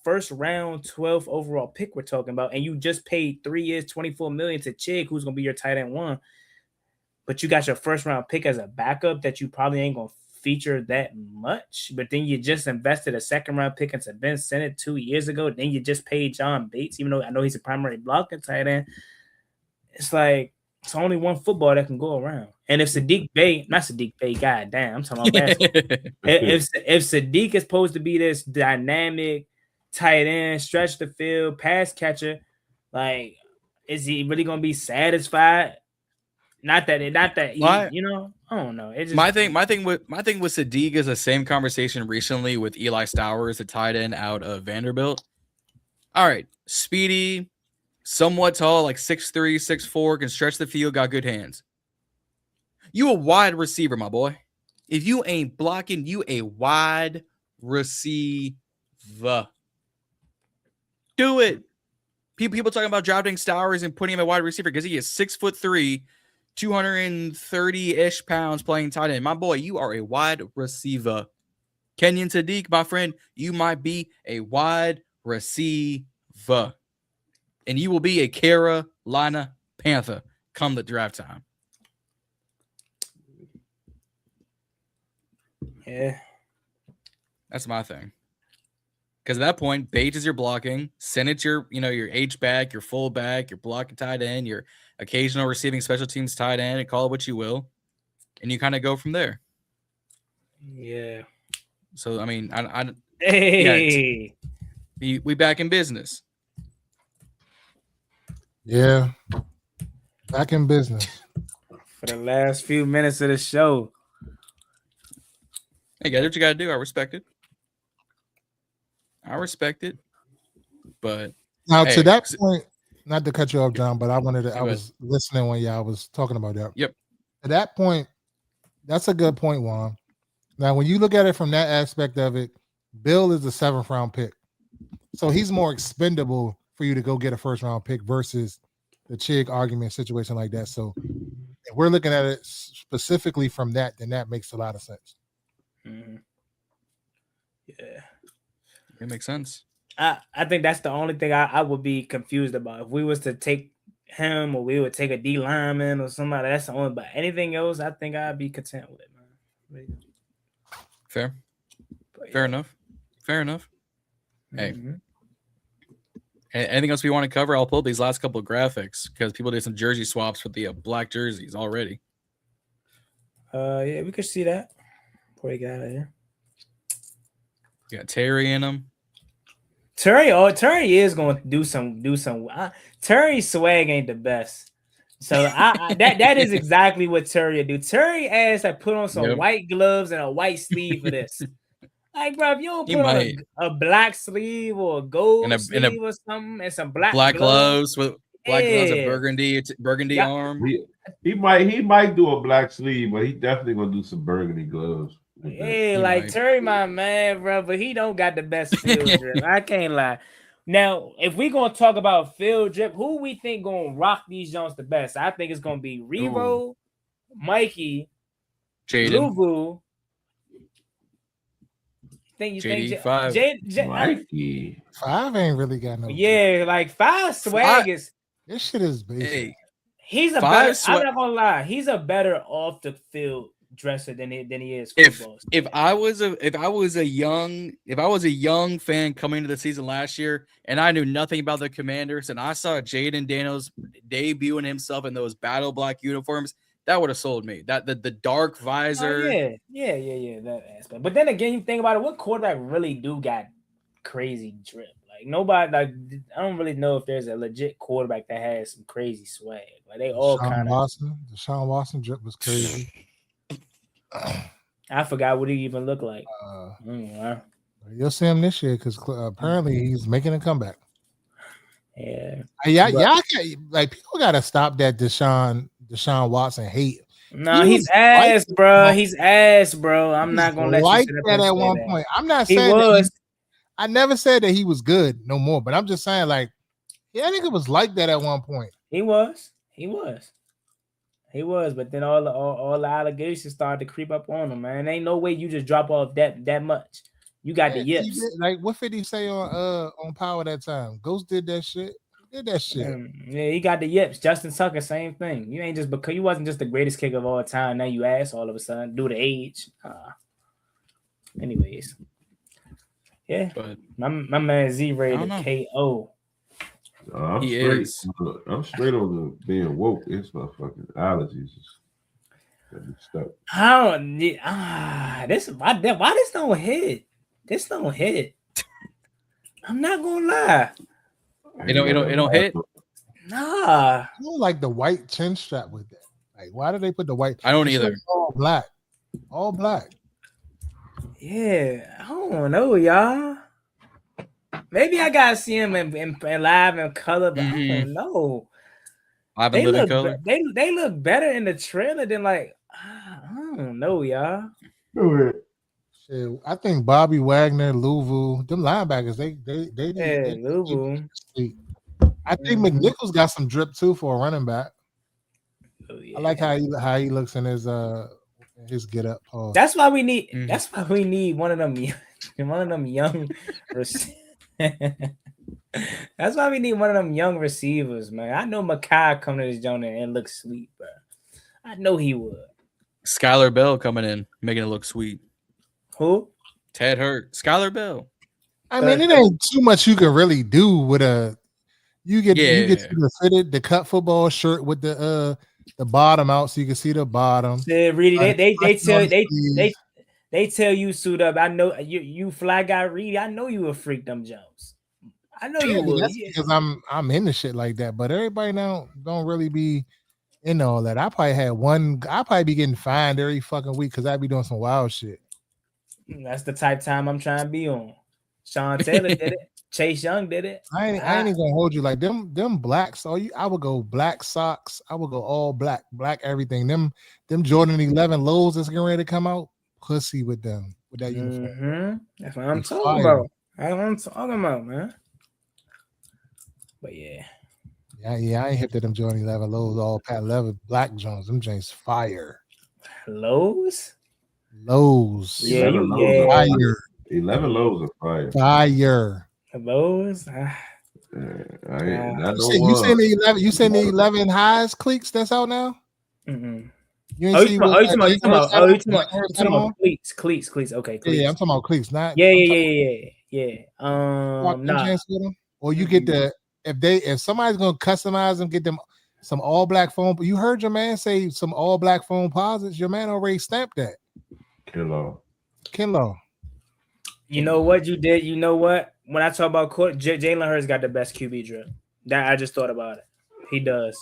S1: first round 12th overall pick we're talking about, and you just paid 3 years, $24 million to Chig, who's going to be your tight end one. But you got your first round pick as a backup that you probably ain't going to feature that much. But then you just invested a second round pick into Ben Sinnott 2 years ago. Then you just paid John Bates, even though I know he's a primary blocking tight end. It's like, it's only one football that can go around. And if Sadiq Bey, goddamn, I'm talking about basketball. if Sadiq is supposed to be this dynamic tight end, stretch the field, pass catcher, like, is he really gonna be satisfied? Not that I don't know. It just,
S4: my thing with Sadiq is the same conversation recently with Eli Stowers, the tight end out of Vanderbilt. All right, speedy, somewhat tall, like 6'3", 6'4", can stretch the field, got good hands. You a wide receiver, my boy. If you ain't blocking, you a wide receiver. Do it. People talking about drafting Stowers and putting him at wide receiver because he is 6'3", 230-ish pounds playing tight end. My boy, you are a wide receiver. Kenyon Sadiq, my friend, you might be a wide receiver. And you will be a Carolina Panther come the draft time.
S1: Yeah.
S4: That's my thing. Because at that point, Bates is your blocking, Sennett's your H-back, your fullback, your blocking tight end, your occasional receiving special teams tight end, and call it what you will. And you kind of go from there.
S1: Yeah.
S4: So, I mean,
S1: Hey.
S4: we back in business.
S3: Yeah. Back in business.
S1: For the last few minutes of the show.
S4: Hey, guys, what you got to do? I respect it. But
S3: Now,
S4: hey,
S3: to that point, not to cut you off, John, but I
S4: Go
S3: was listening when y'all was talking about that.
S4: Yep.
S3: To that point, that's a good point, Juan. Now, when you look at it from that aspect of it, Bill is a 7th round pick. So he's more expendable for you to go get a 1st round pick versus the Chig argument situation like that. So if we're looking at it specifically from that, then that makes a lot of sense.
S1: Mm-hmm. Yeah.
S4: It makes sense.
S1: I think that's the only thing I would be confused about. If we was to take him or we would take a D lineman or somebody, that's the only. But anything else, I think I'd be content with it, man.
S4: Fair.
S1: But,
S4: Fair enough. Hey. Anything else we want to cover? I'll pull up these last couple of graphics because people did some jersey swaps with the black jerseys already.
S1: Yeah, we could see that before we got out of here.
S4: You got Terry in them.
S1: Terry is going to do some. Terry's swag ain't the best, so that is exactly what Terry would do. Terry asked I put on some white gloves and a white sleeve for this. Like, bro, if you don't put on a black sleeve or a gold sleeve or something and some black
S4: gloves with black gloves, a burgundy arm.
S2: He might do a black sleeve, but he definitely gonna do some burgundy gloves.
S1: Yeah, like Terry, my man, bro, but he don't got the best field drip. I can't lie. Now, if we gonna talk about field drip, who we think gonna rock these Jones the best? I think it's gonna be Revo, Mikey, Luvu. You think
S4: 5.
S2: Mikey
S3: 5 ain't really got no.
S1: Yeah, like 5 swag is.
S3: This shit is basic.
S1: Hey, he's a better. I'm not gonna lie. He's a better off the field dresser than he is football.
S4: If I was a young fan coming into the season last year and I knew nothing about the Commanders and I saw Jaden Daniels debuting himself in those battle black uniforms, that would have sold me. That the dark visor.
S1: Yeah. That aspect. But then again, you think about it, what quarterback really do got crazy drip? Like nobody. Like I don't really know if there's a legit quarterback that has some crazy swag. Like they all kind of.
S3: Deshaun Watson drip was crazy.
S1: I forgot what he even looked like.
S3: You'll see him this year because apparently he's making a comeback.
S1: Yeah.
S3: Y'all like people gotta stop that Deshaun Watson hate.
S1: No, he's ass, bro. He's ass, bro. I'm not gonna let
S3: like
S1: you
S3: that at one point. I'm not saying I never said that he was good no more, but I'm just saying like I think it was like that at one point.
S1: He was, but then all the allegations started to creep up on him, man. Ain't no way you just drop off that much. You got the yips.
S3: Like what did he say on Power that time? Ghost did that shit.
S1: Yeah, he got the yips. Justin Tucker, same thing. You ain't just because you wasn't just the greatest kicker of all time. Now you ass all of a sudden due to age. Anyways, yeah, but my man Z rated KO.
S2: I'm straight on the being woke. It's my fucking allergies.
S1: Why this don't hit? This don't hit. I'm not gonna lie.
S4: It don't hit.
S1: Nah,
S3: I don't like the white chin strap with that. Like, why do they put the white?
S4: I don't either.
S3: All black.
S1: Yeah, I don't know, y'all. Maybe I gotta see him in live in color, but I don't know.
S4: They
S1: look better in the trailer than like I don't know, y'all.
S3: Shit, I think Bobby Wagner, Louvu, them linebackers, they
S1: Louvu.
S3: I think McNichols got some drip too for a running back.
S1: Oh, yeah.
S3: I like how he looks in his get up.
S1: That's why we need. That's why we need one of them young. That's why we need one of them young receivers, man. I know Makai coming to this joint and look sweet, bro. I know he would.
S4: Skylar Bell coming in, making it look sweet.
S1: Who?
S4: Ted Hurt. Skylar Bell.
S3: I mean, it ain't too much you can really do with a. You get the cut football shirt with the bottom out so you can see the bottom.
S1: Reedie, they tell you suit up. I know you fly guy Reedie. I know you a freak them Jones. I know you would.
S3: That's because I'm into shit like that. But everybody now don't really be in all that. I probably be getting fined every fucking week because I be doing some wild shit.
S1: That's the type time I'm trying to be on. Sean Taylor did it. Chase Young did it.
S3: I ain't even gonna hold you like them blacks. I would go black socks. I would go all black everything. Them Jordan 11 lows that's getting ready to come out. Pussy with them with that uniform.
S1: That's what I'm talking about. That's what I'm talking about, man. But yeah,
S3: I ain't hip to them Jordan 11 lows, all Pat leather black Jones. Them James fire.
S1: Lows.
S3: Yeah,
S2: 11 lows are fire.
S3: Fire.
S1: Lows.
S3: You seen the 11 highs cleats that's out now?
S1: Mm-hmm.
S3: You
S1: talking about cleats. Okay, cleats.
S3: Yeah, I'm talking about cleats. Not
S1: yeah.
S3: Or you get the if somebody's gonna customize them, get them some all black foam. You heard your man say some all black foam posits. Your man already stamped that. Kinlaw.
S1: You know what you did? You know what? When I talk about court, Jalen Hurts got the best QB drill. That I just thought about it. He does.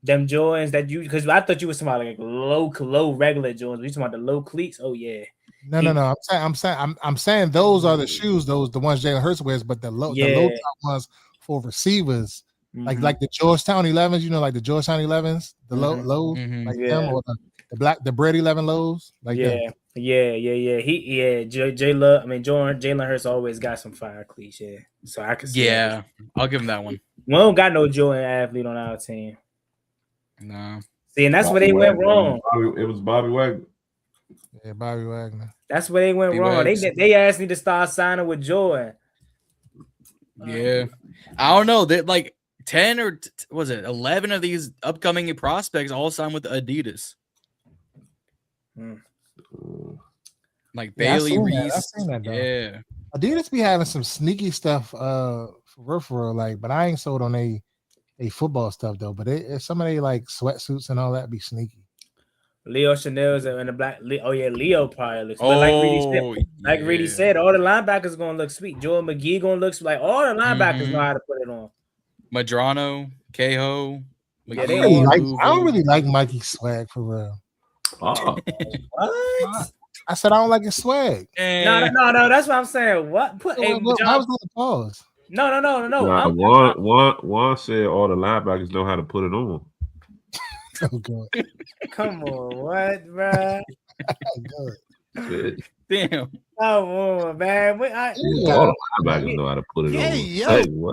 S1: Them Jordans that you, because I thought you were talking about like low regular Jordans. You talking about the low cleats? Oh yeah.
S3: No. I'm saying those are the shoes. Those the ones Jalen Hurts wears, but the low top ones for receivers, like the Georgetown 11s. You know, like the Georgetown 11s, the low like them, or the Bread 11 lows, like that.
S1: Jalen Hurts always got some fire cleats. Yeah, so I can see.
S4: Yeah, I'll give him that one.
S1: We don't got no Jordan athlete on our team.
S4: No.
S1: See, and that's where they went wrong.
S2: It was Bobby Wagner.
S3: Yeah, Bobby Wagner.
S1: That's where they went wrong. They asked me to start signing with Jordan.
S4: Yeah, I don't know that like 10 or was it 11 of these upcoming prospects all signed with Adidas. Like Bailey Reese. Yeah,
S3: Adidas be having some sneaky stuff for real, like, but I ain't sold on a football stuff though. But some of they like sweatsuits and all that be sneaky.
S1: Leo Chanel's in the black. Oh yeah, Leo probably looks. But like Reedie said, all the linebackers gonna look sweet. Joel McGee gonna look like all the linebackers know how to put it on.
S4: Madrano, Cahill.
S3: I don't really like Mikey's swag for real.
S2: What?
S3: I said I don't like his swag.
S1: No. That's what I'm saying. What?
S3: I was going to pause.
S1: No.
S2: Juan said all the linebackers know how to put it on.
S3: Oh God!
S1: Come on, what, bro?
S4: Damn.
S1: Come on, man.
S2: All the linebackers know how to put it on.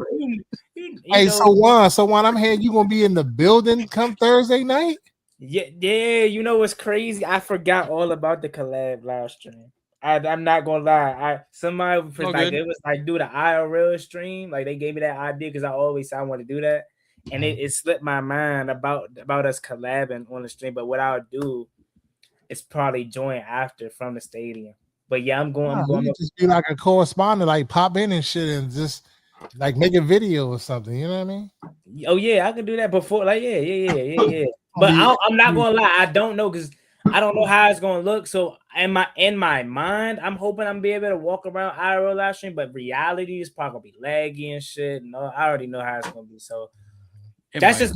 S3: Hey, so Juan, I'm hearing you gonna be in the building come Thursday night.
S1: Yeah. You know what's crazy? I forgot all about the collab live stream. I'm not gonna lie. Somebody was it was like do the IRL stream. Like they gave me that idea because I always said I want to do that. And it slipped my mind about us collabing on the stream. But what I'll do is probably join after from the stadium. But yeah, I'm going.
S3: You just be like a correspondent, like pop in and shit, and just like make a video or something. You know what I mean?
S1: Oh yeah, I can do that before. Like yeah. But I'm not gonna lie. I don't know because I don't know how it's gonna look. So in my mind, I'm hoping I'm be able to walk around IRL live stream. But reality is probably gonna be laggy and shit. No, I already know how it's gonna be. So. That's just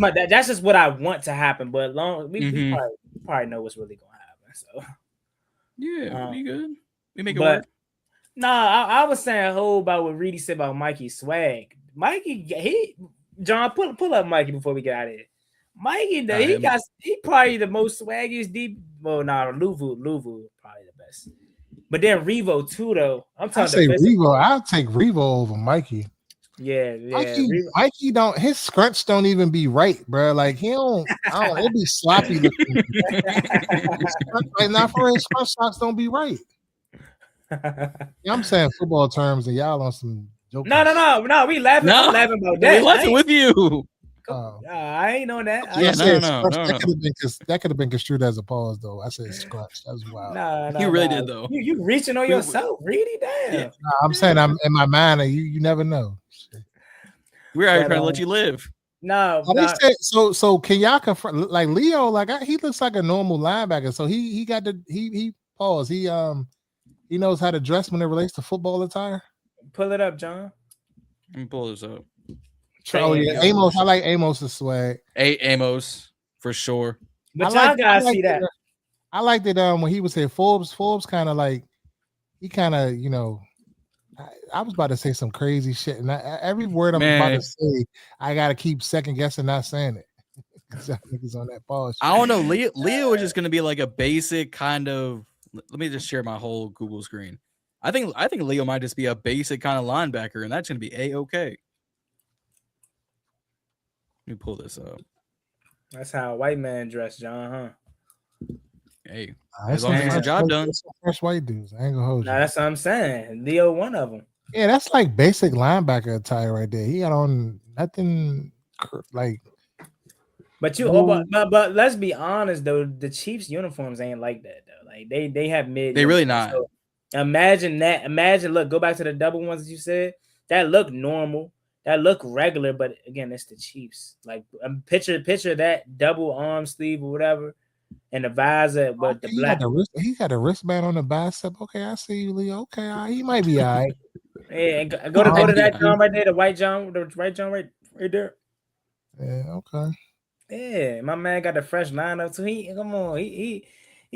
S1: what I want to happen, but we probably know what's really gonna happen. So
S4: yeah, we good. We make it work.
S1: Nah, I was saying whole about what Reedie said about Mikey's swag. Mikey, John, pull up Mikey before we get out of here. Mikey, he probably the most swaggiest deep. Well, Luvu probably the best, but then Revo too though. I'll take
S3: Revo over Mikey.
S1: Yeah.
S3: Mikey don't. His scrunch don't even be right, bro. Like he don't. It be sloppy looking. Like not for his scrunch socks don't be right. I'm saying football terms, and y'all on some joke.
S1: No. We laughing. I'm laughing about that.
S4: We laughing with you.
S1: I ain't know that.
S4: Yeah,
S3: I said
S4: no.
S3: That could have been construed as a pause, though. I said scratch. That was wild.
S1: Nah,
S4: You really did, though.
S1: You reaching on yourself, Reedie. Damn.
S4: Yeah.
S3: Nah, I'm saying I'm in my mind, and you never know.
S4: We're out here trying to let you live.
S1: No,
S3: They said, so can y'all confirm? Like Leo, he looks like a normal linebacker. So he got the he pause. He knows how to dress when it relates to football attire.
S1: Pull it up, John.
S4: Let me pull this up.
S3: Oh yeah, Amos. I like Amos's swag.
S4: Amos for sure.
S1: But y'all gotta see that.
S3: I liked it when he was here. Forbes kind of like he kind of I was about to say some crazy shit, and every word I'm about to say, I gotta keep second guessing not saying it. Because I think he's on that pause.
S4: I don't know. Leo is just gonna be like a basic kind of. Let me just share my whole Google screen. I think Leo might just be a basic kind of linebacker, and that's gonna be A-okay. Let me pull this up.
S1: That's how a white man dress, John, huh?
S4: Hey, as long as he gets the job done.
S3: Fresh white dudes. I ain't gonna hold you.
S1: Nah, that's what I'm saying. Leo, one of them.
S3: Yeah, that's like basic linebacker attire right there. He got on nothing like.
S1: But but let's be honest though, the Chiefs uniforms ain't like that though. Like they have mid.
S4: They really not.
S1: So imagine that. Look, go back to the double ones that you said. That look normal. That look regular, but again, it's the Chiefs. Like picture that double arm sleeve or whatever, and the visor, but the black.
S3: He got a wristband on the bicep. Okay, I see you, Leo. Okay, he might be all right.
S1: Yeah, go to that John right there, the white John, right there.
S3: Yeah, okay.
S1: Yeah, my man got the fresh lineup, so he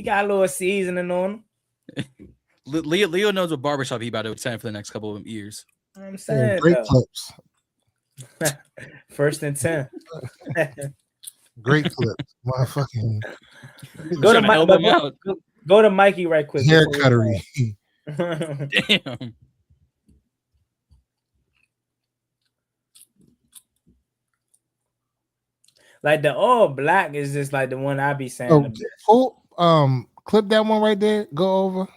S1: got a little seasoning on him.
S4: Leo knows what barbershop he about to attend for the next couple of years.
S1: I'm saying
S3: great clips.
S1: First and 10.
S3: Great clips. Motherfucking
S1: go to Mikey right quick.
S3: Hair cuttery.
S4: Damn.
S1: Like the all black is just like the one I be saying.
S3: Clip that one right there. Go over.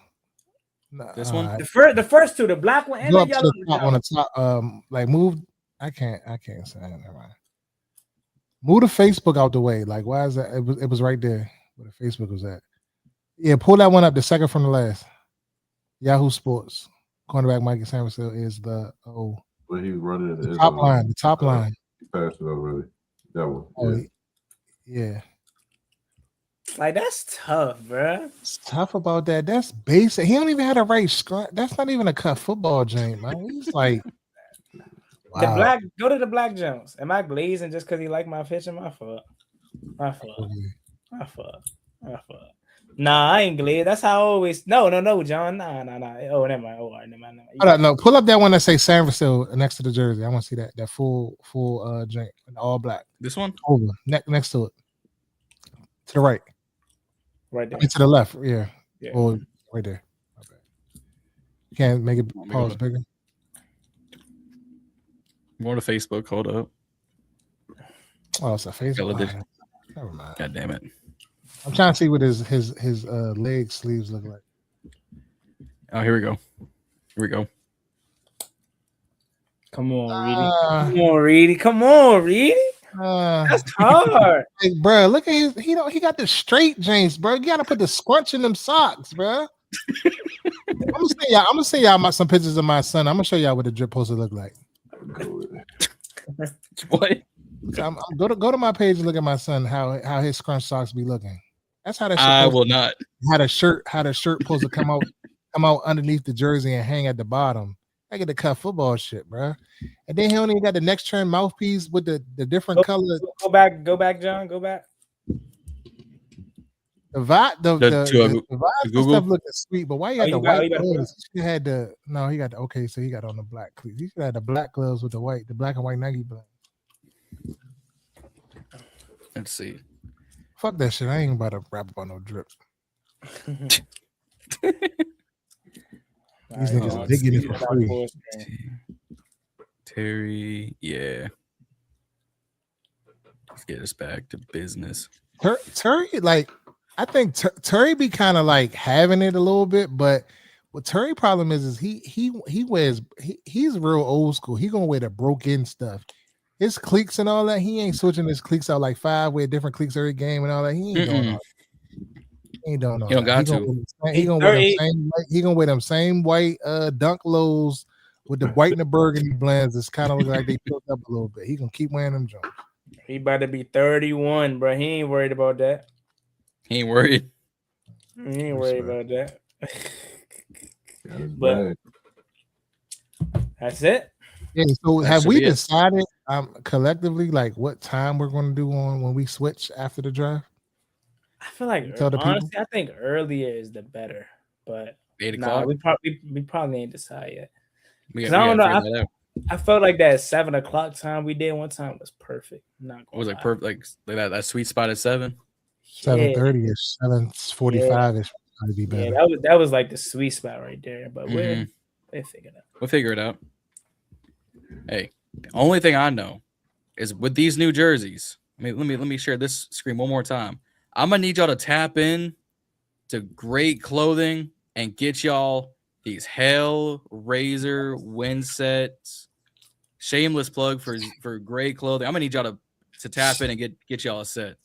S4: This one.
S1: The first two, the black one and
S3: go
S1: the yellow.
S3: To the top, on the top. Like move. I can't say it. Never mind. Move the Facebook out the way. Like why is that? It was right there where the Facebook was at. Yeah, pull that one up. The second from the last. Yahoo Sports. Cornerback Mikey Sanderson is the
S2: But he was running
S3: the top line. The top line.
S2: He passed it already. That one.
S3: Yeah.
S1: Like that's tough, bro.
S3: It's tough about that. That's basic. He don't even have the right scrunch. That's not even a cut football game, man. He's like wow.
S1: The black. Go to the black Jones. Am I glazing just because he like my picture? My fault. Nah, I ain't glazed. That's how I always. No, John. Nah. Oh, never mind. Oh, never mind.
S3: No, pull up that one that say San Francisco next to the jersey. I want to see that full drink, all black.
S4: This one
S3: over next to it, to the right
S1: there,
S3: to the left. Yeah. Or right there. Okay. You can't make it pause bigger.
S4: I'm going to Facebook. Hold up.
S3: Oh, it's a Facebook. Never mind.
S4: God damn it.
S3: I'm trying to see what his leg sleeves look like.
S4: Oh, here we go.
S1: Come on, Reedie. Come on, Reedie. That's hard.
S3: Hey, bro, look at his. He got the straight jeans, bro. You gotta put the scrunch in them socks, bro. I'm gonna send y'all some pictures of my son. I'm gonna show y'all what the drip poster look like.
S4: What?
S3: Go to my page and look at my son. How his scrunch socks be looking. That's how that shit
S4: I will not.
S3: How the shirt supposed to come out underneath the jersey and hang at the bottom. I get the cut football shit, bro. And then he only got the next turn mouthpiece with the different colors.
S1: Go back, John. Go back.
S3: The vibe
S4: Google
S3: stuff looking sweet, but why you got the white gloves? He had he got so he got on the black cleats. He should have the black gloves with the black and white Nike black.
S4: Let's see.
S3: Fuck that shit. I ain't about to rap about no drip. These niggas they get it for free.
S4: Terry, yeah. Let's get us back to business.
S3: Terry, like I think Terry be kind of like having it a little bit, but what Terry problem is he wears he's real old school. He gonna wear the broke in stuff. his cleats and all that. He ain't switching his cleats out like 5 with different cleats every game and all that. He ain't doing all that. He ain't doing all
S4: He don't
S3: that.
S4: got to.
S3: He gonna wear them same. He gonna wear them same white dunk lows with the white and the burgundy blends. It's kind of look like they built up a little bit. He gonna keep wearing them Jones.
S1: He about to be 31, bro. He ain't worried about that.
S4: He ain't worried.
S1: He ain't worried about that.
S2: But
S1: But that's it.
S3: Yeah. So
S4: That
S3: have
S4: should
S3: we
S4: be it.
S3: decided collectively like what time we're going to do on when we switch after the draft?
S1: I feel like
S3: Tell the
S1: honestly, I think earlier is the better. But
S4: 8
S1: nah,
S4: o'clock.
S1: we probably ain't decided yet.
S4: We
S1: 'Cause I don't
S4: gotta
S1: know.
S4: figure that out.
S1: I felt like that 7 o'clock time we did one time was perfect. I'm not
S4: It
S1: gonna
S4: was like
S1: lie.
S4: perfect, like that sweet spot at 7.
S3: 7:30 ish, 7:45 ish. Would be better.
S1: Yeah, that was like the sweet spot right there. But we'll figure it out.
S4: We'll figure it out. Hey, the only thing I know is with these new jerseys. I mean, let me share this screen one more time. I'm gonna need y'all to tap in to great clothing and get y'all these Hellraiser wind sets. Shameless plug for great clothing. I'm gonna need y'all to tap in and get y'all a set.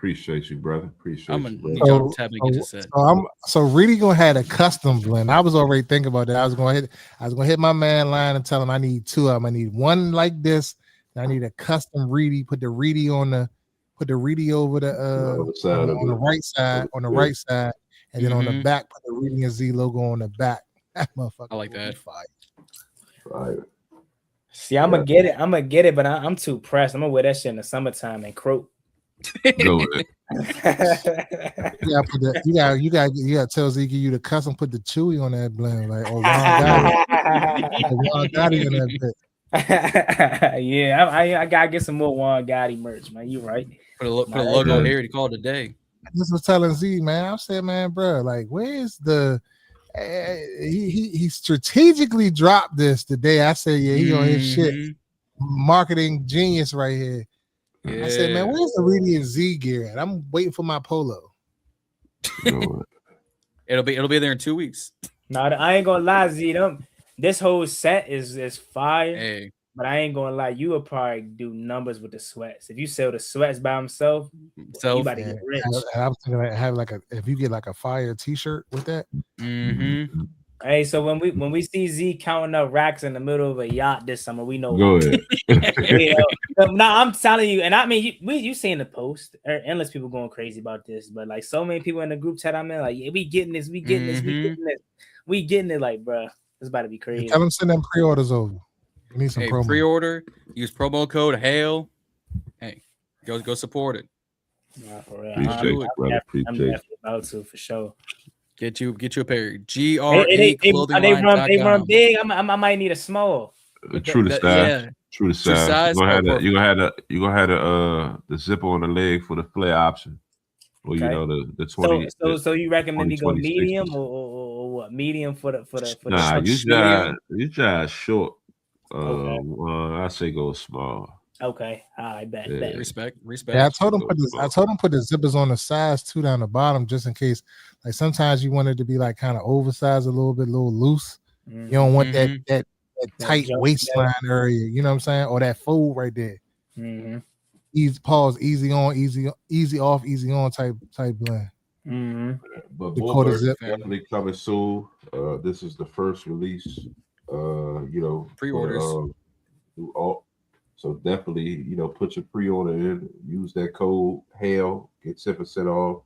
S2: appreciate you, brother. Appreciate
S4: I'm
S2: you,
S4: gonna
S2: brother.
S4: need y'all to tap in and get a set.
S3: So Reedie gonna have a custom blend. I was already thinking about that. I was gonna hit my man line and tell him I need 2 of them. I need one like this. And I need a custom Reedie. Put the Reedie over the on the right side, right side, and then on the back, put the Reedie and Z logo on the back. That motherfucker.
S4: I like that.
S2: Fire.
S1: See, I'm gonna get it, but I'm too pressed. I'm gonna wear that shit in the summertime and croak.
S2: Go with it.
S3: You got tell Zeke you to custom put the Chewy on that blend, like Juan Gotti in that bit.
S1: Yeah, I gotta get some more Juan Gotti merch, man. You right.
S4: Put a logo here to call it a day.
S3: I just was telling Z, man. I said, man, bro, like, where's the? He strategically dropped this today. I said, yeah, he on his shit. Marketing genius right here.
S4: Yeah.
S3: I said, man, where's the Reedie and Z gear at? I'm waiting for my polo.
S4: It'll be there in 2 weeks.
S1: No, I ain't gonna lie, Z. This whole set is fire.
S4: Hey.
S1: But I ain't gonna lie, you would probably do numbers with the sweats. If you sell the sweats by himself, you about to get rich.
S3: I was thinking like have if you get like a fire T-shirt with that.
S1: Hey, so when we see Z counting up racks in the middle of a yacht this summer, we know.
S2: Go ahead.
S1: No, I'm telling you, and I mean, you seen the post. Endless people going crazy about this, but like so many people in the group chat, I'm in like, yeah, we getting this, we getting it. Like, bro, it's about to be crazy.
S3: Tell them send them pre-orders over. We need some promo.
S4: Pre-order. Use promo code HAIL. Hey, go support it.
S1: Nah, for real.
S2: I'm
S1: definitely about to for sure.
S4: Get you a pair.
S1: They
S4: GRE
S1: run big. I might need a small.
S2: True to size. True to size. You're gonna have the zipper on the leg for the flare option. Or
S1: okay.
S2: The 20.
S1: So you recommend me go medium or what? Medium for the
S2: Nah, you just short. I say go small.
S1: Okay, I bet.
S2: Yeah.
S1: Bet.
S4: Respect.
S3: Yeah, I told him put the zippers on the size 2 down the bottom just in case. Like sometimes you want it to be like kind of oversized a little loose. You don't want that tight waistline area. You know what I'm saying? Or that fold right there. Easy pause, easy on, easy off, easy on type blend.
S2: But both are definitely coming soon. This is the first release.
S4: Pre-orders.
S2: So definitely, put your pre-order in. Use that code HAIL. Get 10% off.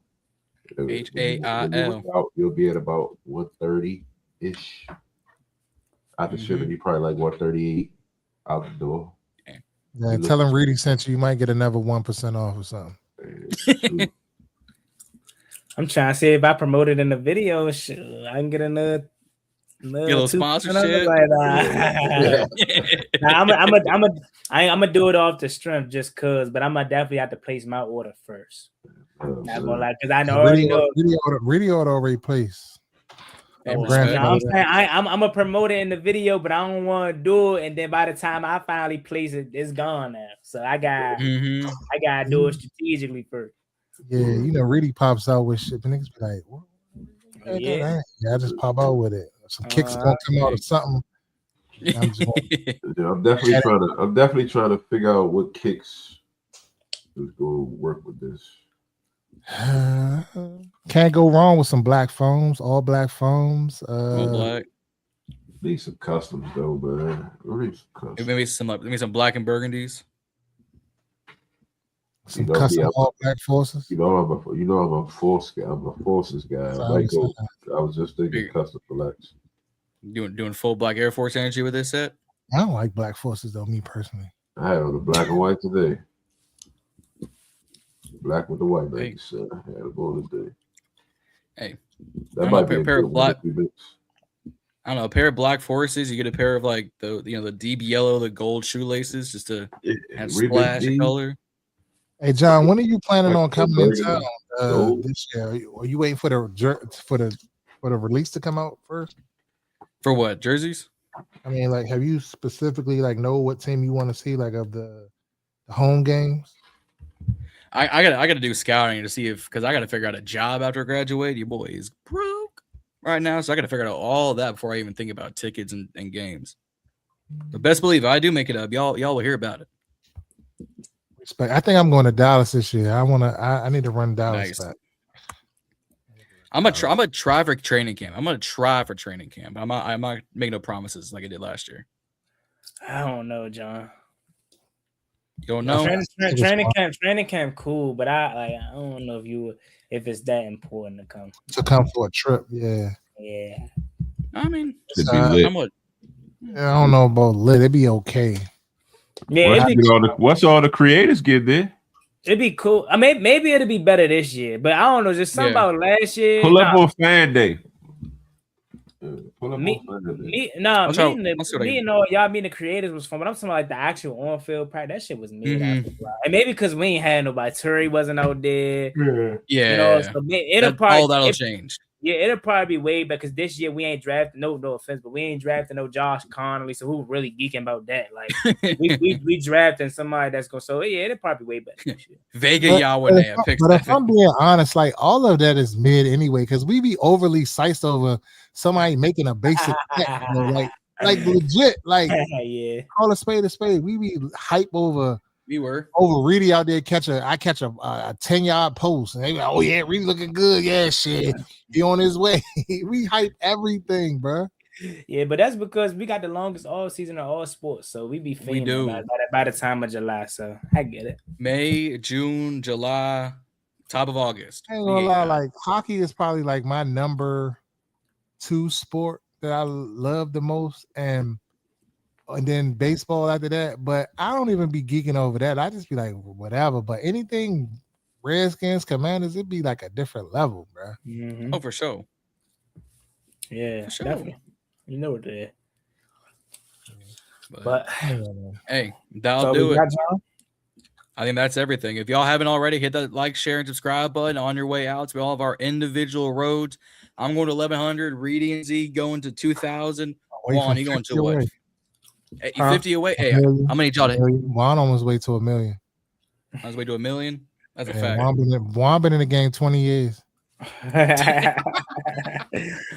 S4: HAIL.
S2: You'll be at about 130 ish. After shipping, you probably like 138 out the door.
S3: Yeah, tell them Reedie sent you. You might get another 1% off or something.
S1: I'm trying to see if I promote it in the video. I can get another
S4: little sponsorship.
S1: I'm gonna do it off the strength just cause, but I'm gonna definitely have to place my order first. Not gonna lie, because I already know.
S3: Reedie order already placed.
S1: I'm saying I'm gonna promote it in the video, but I don't want to do it, and then by the time I finally place it, it's gone now. So I gotta do it strategically first.
S3: Yeah, Reedie pops out with shit, and niggas be like, what? Yeah, I just pop out with it. Some kicks gonna come out or something. I'm just
S2: Yeah, I'm definitely trying to figure out what kicks is going to work with this.
S3: can't go wrong with some black foams, all black foams.
S4: All black.
S2: Need some customs though, man. Need some customs.
S4: Maybe some black and burgundies.
S3: Some custom all black forces.
S2: I'm a force guy. I'm a forces guy. I was just thinking custom blacks.
S4: Doing full black Air Force energy with this set.
S3: I don't like black forces though, me personally.
S2: I had on the black and white today. Black with the white, like you said. I had a on today.
S4: Hey,
S2: that might be a
S4: pair
S2: good
S4: of black.
S2: Mix.
S4: I don't know, a pair of black forces. You get a pair of like the deep yellow, the gold shoelaces, just to have splash of color.
S3: Hey John, when are you planning on coming in town this year? Are you waiting for the release to come out first?
S4: For what, jerseys?
S3: I mean, like, have you specifically know what team you want to see, like of the home games?
S4: I gotta do scouting to see because I gotta figure out a job after I graduate. Your boy is broke right now, so I gotta figure out all that before I even think about tickets and games. But best believe if I do make it up, y'all will hear about it.
S3: Respect. I think I'm going to Dallas this year. I need to run Dallas back.
S4: I'm gonna try for training camp. I'm not making no promises like I did last year.
S1: I don't know, John.
S4: You don't know?
S1: Training camp, cool, but I don't know if it's that important
S3: to come for a trip. Yeah.
S4: I mean,
S3: I don't know about lit. It'd be okay.
S1: Yeah,
S2: what's all the creators get there?
S1: It'd be cool. I mean, maybe it'll be better this year, but I don't know. Just something about last year.
S2: Pull up on fan day.
S1: Meeting all y'all meeting the creators was fun, but I'm talking about the actual on-field practice. That shit was mid. And maybe because we ain't had nobody. Turi wasn't out there.
S4: Yeah.
S1: So that'll
S4: change.
S1: Yeah, it'll probably be way better because this year we ain't drafted no offense, but we ain't drafted no Josh Connolly. So who really geeking about that? Like we drafting somebody that's going. So yeah, it'll probably be way better this year.
S4: Vega Yawanae picks.
S3: But if I'm being honest, like all of that is mid anyway, because we be overly psyched over somebody making a basic like legit, like call a spade a spade. We be hype over.
S4: We were
S3: over Reedie out there I catch a 10-yard post and they be like, oh yeah, Reedie looking good. Yeah, shit. He on his way. We hype everything, bro.
S1: Yeah, but that's because we got the longest all season of all sports. So we be feeling by the time of July. So I get it.
S4: May, June, July, top of August.
S3: I ain't gonna lie, like hockey is probably like my number 2 sport that I love the most. And then baseball after that, but I don't even be geeking over that. I just be like, whatever. But anything Redskins, Commanders, it'd be like a different level, bro.
S1: Mm-hmm.
S4: Oh, for sure.
S1: Yeah,
S4: for sure.
S1: Definitely. You know what it is. But
S4: hey, that'll do it. I think that's everything. If y'all haven't already, hit that like, share, and subscribe button on your way out to all of our individual roads. I'm going to 1,100. Reedie and Z going to 2,000. Juan, you going to what? 50 away. Hey, I'm gonna need y'all to.
S3: Juan on his way to $1 million.
S4: On his way to $1 million. That's a fact.
S3: Juan been in the game 20 years.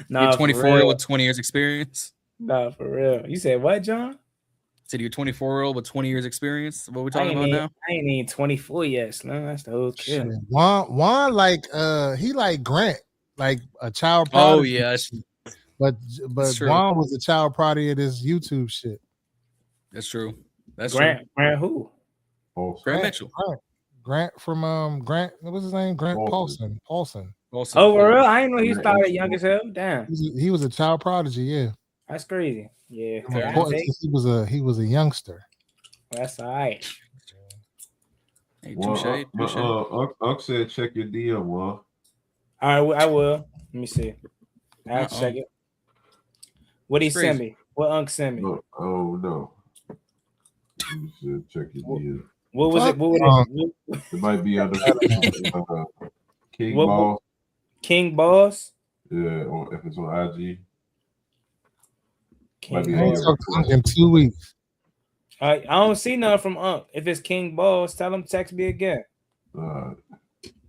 S4: You're 24 with 20 years experience.
S1: No, for real. You said what, John?
S4: Said you're 24-year-old with 20 years experience. What are we talking about now?
S1: I ain't even 24 yet, Slim. That's the whole kid.
S3: Juan like he like Grant, like a child prodigy.
S4: Oh yeah.
S3: But Juan was a child prodigy of this YouTube shit.
S4: That's true. That's
S1: Grant.
S4: true.
S1: Grant who?
S4: Grant Mitchell.
S3: Grant from Grant. What was his name? Grant Paulson.
S1: Oh, for real? I didn't know he started young as hell. Damn.
S3: He was a child prodigy. Yeah.
S1: That's crazy. Yeah.
S3: He was a youngster.
S1: That's all right.
S4: Hey, touche.
S2: Unc said check your DM, Juan.
S1: All right, I will. Let me see. I'll check it. What he send me? What Unc sent me?
S2: Oh no. You check your DM.
S1: What was it? What was
S2: it? It might be under King Boss.
S1: King Boss?
S2: Yeah, or if it's on IG.
S3: Might be in 2 weeks.
S1: I don't see nothing from Unc. If it's King Boss, tell him text me again.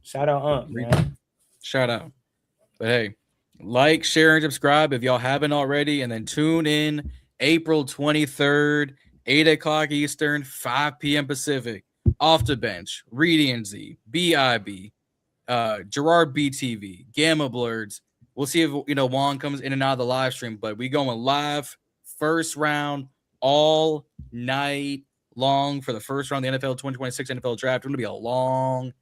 S1: Shout out Unc, man.
S4: Shout out. But hey, like, share, and subscribe if y'all haven't already, and then tune in April 23rd, 8 o'clock Eastern, 5 p.m. Pacific. Off the bench, Reedie and Z, BIB, Gerard BTV, Gamma Blurs. We'll see if Juan comes in and out of the live stream, but we going live first round all night long for the first round of the NFL 2026 NFL Draft. It's going to be a long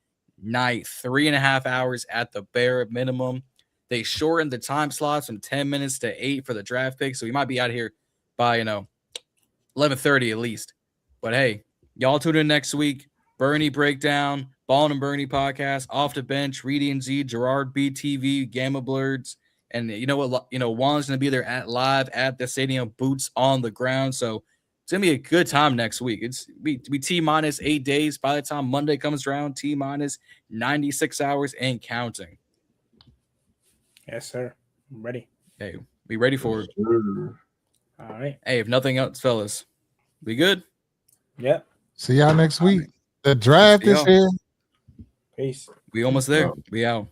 S4: night, 3.5 hours at the bare minimum. They shortened the time slots from 10 minutes to 8 for the draft pick, so we might be out here by 11:30 at least. But hey, y'all tune in next week. Bernie Breakdown, Ballin' and Bernie podcast, Off the Bench, Reedie and Z, Gerard BTV, Gamma Blurs, and you know what? Juan's gonna be there live at the stadium, boots on the ground. So it's gonna be a good time next week. It's be T-minus 8 days. By the time Monday comes around, T-minus 96 hours and counting.
S1: Yes, sir. I'm ready.
S4: Hey, be ready for it.
S1: All right.
S4: Hey, if nothing else, fellas, we good?
S1: Yep.
S3: See y'all next week. The draft is here.
S1: Peace.
S4: We almost there. We out.